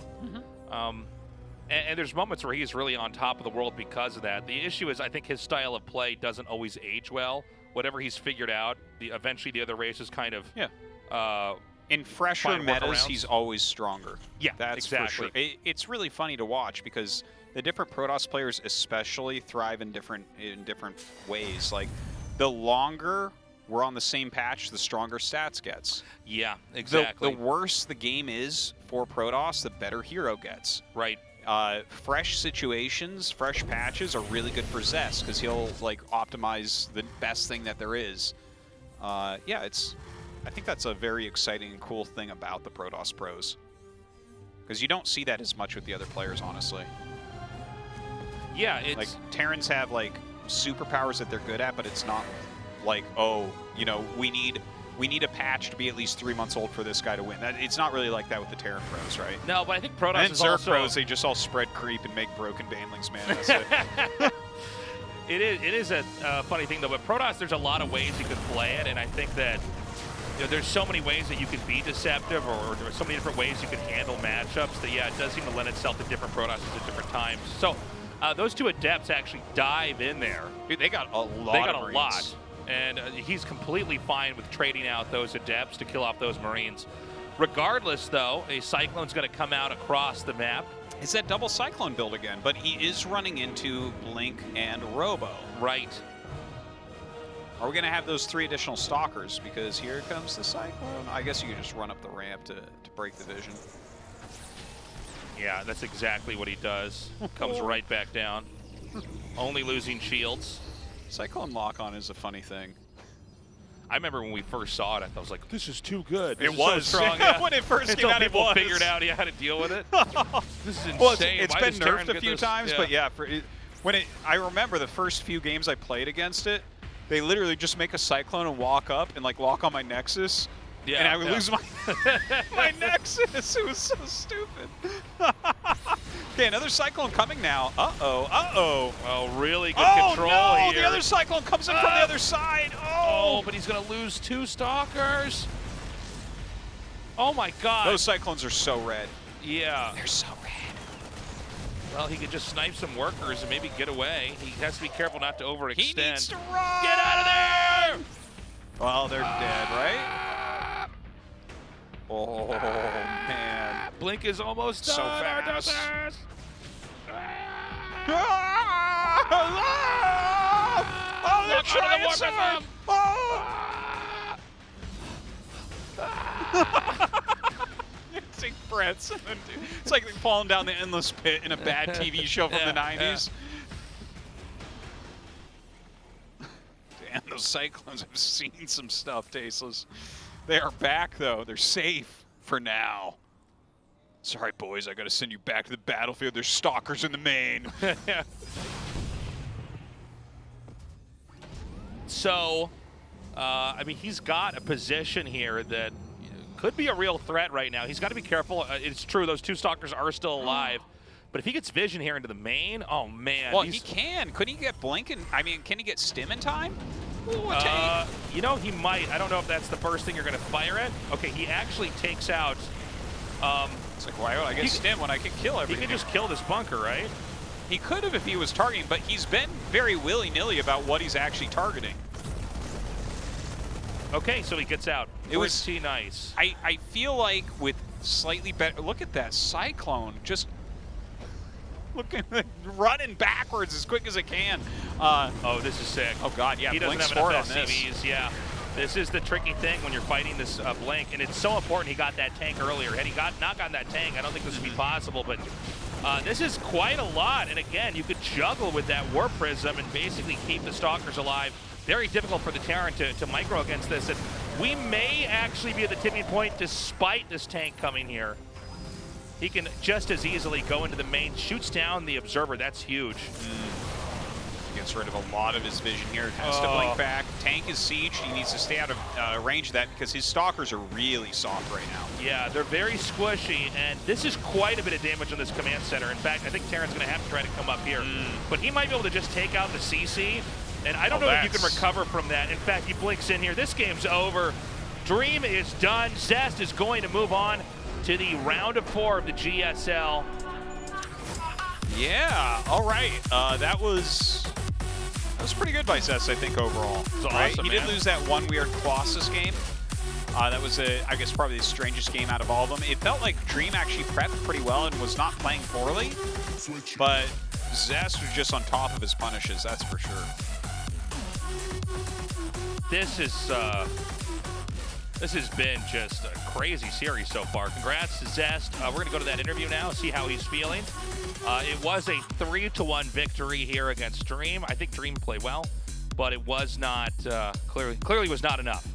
And there's moments where he's really on top of the world because of that. The issue is I think his style of play doesn't always age well. Whatever he's figured out, eventually the other races kind of... in fresher metas, he's always stronger. Yeah, that's exactly. For sure. It's really funny to watch because the different Protoss players especially thrive in different ways. Like, the longer we're on the same patch, the stronger stats gets. Yeah, exactly. The worse the game is for Protoss, the better Hero gets. Right. Fresh situations, fresh patches are really good for Zest because he'll like optimize the best thing that there is. Yeah, I think that's a very exciting and cool thing about the Protoss pros, because you don't see that as much with the other players, honestly. Yeah, it's like Terrans have like superpowers that they're good at, but it's not like, oh, you know, we need a patch to be at least 3 months old for this guy to win. It's not really like that with the Terran pros, right? No, but I think Protoss and is Zerg also... pros, they just all spread creep and make broken banelings, man. That's it. It is a funny thing, though. But Protoss, there's a lot of ways you could play it, and I think that there's so many ways that you can be deceptive, or there's so many different ways you can handle matchups that, yeah, it does seem to lend itself to different Protosses at different times. So those two Adepts actually dive in there. Dude, they got a lot. They got a lot. And he's completely fine with trading out those Adepts to kill off those Marines. Regardless, though, a Cyclone's going to come out across the map. It's that double Cyclone build again, but he is running into Blink and Robo. Right. Are we going to have those 3 additional Stalkers? Because here comes the Cyclone. I guess you can just run up the ramp to break the vision. Yeah, that's exactly what he does. Comes right back down. Only losing shields. Cyclone lock-on is a funny thing. I remember when we first saw it, I was like, this is too good. It was so strong. Yeah. When it first came out, people it was. figured out how to deal with it. This is insane. Well, it's been nerfed a few times, but yeah, I remember the first few games I played against it, they literally just make a Cyclone and walk up and like lock on my Nexus. Yeah, and I would lose my Nexus. It was so stupid. Okay, another Cyclone coming now. Uh-oh, uh-oh. Oh, really good control no, here. The other Cyclone comes in from the other side. Oh, but he's going to lose 2 Stalkers. Oh, my God. Those Cyclones are so red. Yeah. They're so red. Well, he could just snipe some workers and maybe get away. He has to be careful not to overextend. He needs to run! Get out of there! Well, they're dead, right? Oh, man. Blink is almost done. So fast. Oh, they're trying so hard. Take breaths. It's like falling down the endless pit in a bad TV show from the 90s. Damn, those Cyclones have seen some stuff, Tasteless. They are back, though. They're safe for now. Sorry, boys. I got to send you back to the battlefield. There's Stalkers in the main. So, I mean, he's got a position here that could be a real threat right now. He's got to be careful. It's true, those two stalkers are still alive. But if he gets vision here into the main, oh man. Well, he can. Couldn't he get blink? I mean, can he get stim in time? Ooh, you know, he might. I don't know if that's the first thing you're going to fire at. Okay, he actually takes out. It's like, why would I get stim when I can kill everything? He can just kill this bunker, right? He could have if he was targeting, but he's been very willy-nilly about what he's actually targeting. Okay, so he gets out. It was nice. I feel like with slightly better. Look at that Cyclone, just looking, running backwards as quick as it can. Oh, this is sick. Oh God, yeah. He doesn't Blink's have enough on this. SCVs. Yeah, this is the tricky thing when you're fighting this Blink, and it's so important. He got that tank earlier. Had he not gotten that tank, I don't think this would be possible. But this is quite a lot. And again, you could juggle with that Warp Prism and basically keep the Stalkers alive. Very difficult for the Terran to micro against this. And we may actually be at the tipping point despite this tank coming here. He can just as easily go into the main, shoots down the Observer. That's huge. Gets rid of a lot of his vision here. Has to blink back. Tank is sieged. He needs to stay out of range of that because his Stalkers are really soft right now. Yeah, they're very squishy, and this is quite a bit of damage on this command center. In fact, I think Terran's going to have to try to come up here. But he might be able to just take out the CC, and I don't know if you can recover from that. In fact, he blinks in here. This game's over. Dream is done. Zest is going to move on to the round of 4 of the GSL. Yeah, all right. That was pretty good by Zest, I think, overall. Awesome, he did lose that one weird Colossus game. That was, I guess, probably the strangest game out of all of them. It felt like Dream actually prepped pretty well and was not playing poorly, but Zest was just on top of his punishes, that's for sure. This has been just a crazy series so far. Congrats to Zest. We're going to go to that interview now, see how he's feeling. It was a 3-1 victory here against Dream. I think Dream played well, but it was not, clearly was not enough.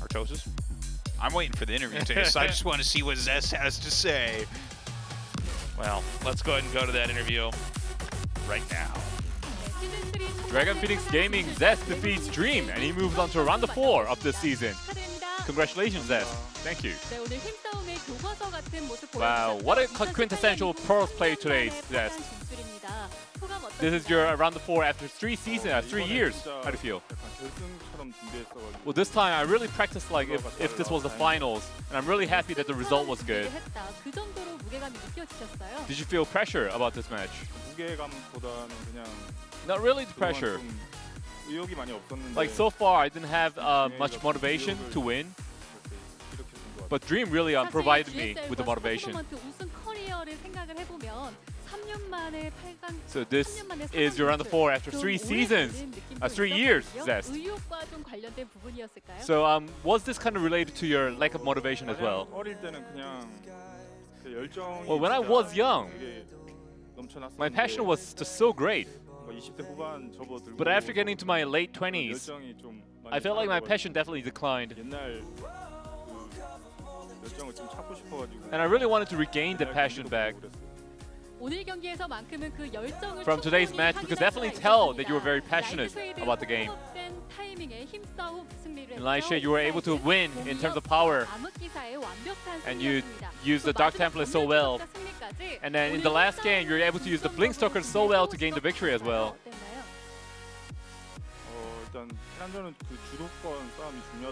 Artosis? I'm waiting for the interview, Taste. I just want to see what Zest has to say. Well, let's go ahead and go to that interview right now. Dragon Phoenix Gaming Zest defeats Dream, and he moves on to round of 4 of this season. Congratulations, Zest. Thank you. Wow, what a quintessential Pearls play today, Zest. This is your round of 4 after 3 years. How do you feel? Well, this time I really practiced like if this was the finals, and I'm really happy that the result was good. Did you feel pressure about this match? Not really the pressure. Like so far, I didn't have much motivation to win. But Dream really provided me with the motivation. So this is your round of 4 after 3 seasons, 3 years, Zest. So was this kind of related to your lack of motivation as well? Well, when I was young, my passion was just so great. But after getting to my late 20s, I felt like my passion definitely declined. And I really wanted to regain the passion back. From today's match, we could definitely tell that you were very passionate about the game. In Laisha, you were able to win in terms of power, and you used the Dark Template so well. And then in the last game, you were able to use the Blink Stalker so well to gain the victory as well.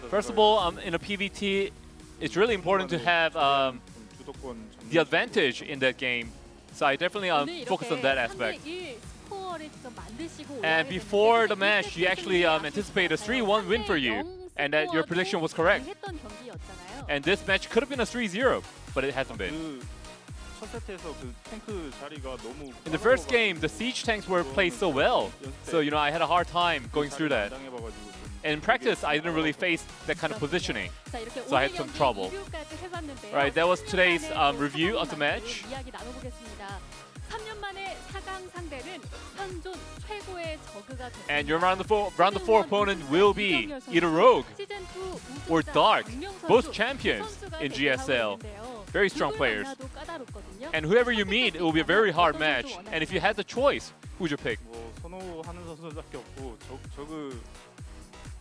First of all, in a PvT, it's really important to have the advantage in that game. So I definitely focus on that aspect. And before the match, you actually anticipated a 3-1 win for you, and that your prediction was correct. And this match could have been a 3-0, but it hasn't been. In the first game, the siege tanks were played so well, so I had a hard time going through that. And in practice, I didn't really face that kind of positioning, so I had some trouble. Right, that was today's review of the match. And your round of 4 opponent will be either Rogue or Dark, both champions in GSL. Very strong players. And whoever you meet, it will be a very hard match. And if you had the choice, who would you pick?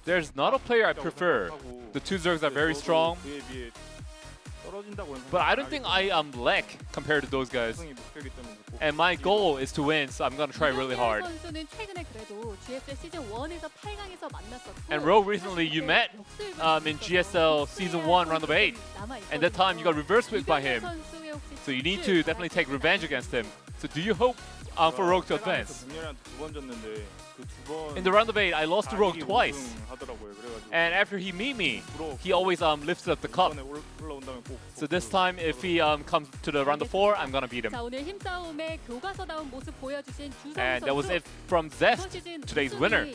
there's not a player I prefer. The two Zergs are very strong, but I don't think I lack compared to those guys. And my goal is to win, so I'm gonna try really hard. And Ro, recently you met in GSL Season 1 Round of 8, and that time you got reverse swept by him. So you need to definitely take revenge against him. So do you hope for Rogue to advance? In the round of 8, I lost to Rogue twice. And after he beat me, he always lifted up the cup. So this time, if he comes to the round of 4, I'm gonna beat him. And that was it from Zest, today's winner.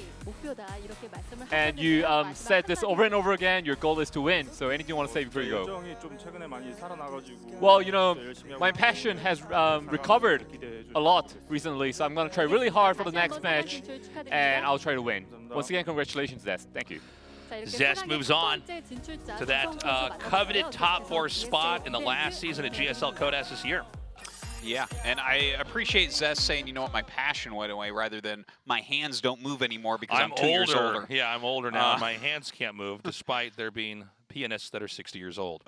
And you said this over and over again, your goal is to win. So anything you want to say before you go? Well, you know, my passion has recovered a lot recently, so I'm gonna try really hard for the next match, and I'll try to win. Once again, congratulations, Zest. Thank you. Zest moves on to that coveted top 4 spot in the last season of GSL Codas this year. Yeah, and I appreciate Zest saying, you know what, my passion went away rather than my hands don't move anymore because I'm 2 years older. Yeah, I'm older now, and my hands can't move despite there being pianists that are 60 years old.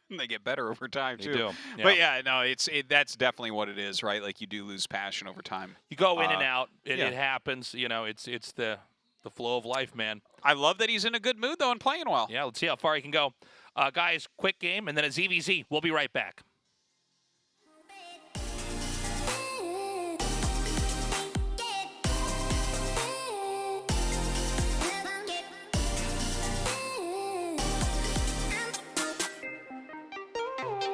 They get better over time, too. They do. Yeah. But yeah, no, that's definitely what it is, right? Like, you do lose passion over time. You go in and out. It happens. You know, it's the flow of life, man. I love that he's in a good mood, though, and playing well. Yeah, let's see how far he can go. Guys, quick game, and then a ZVZ. We'll be right back.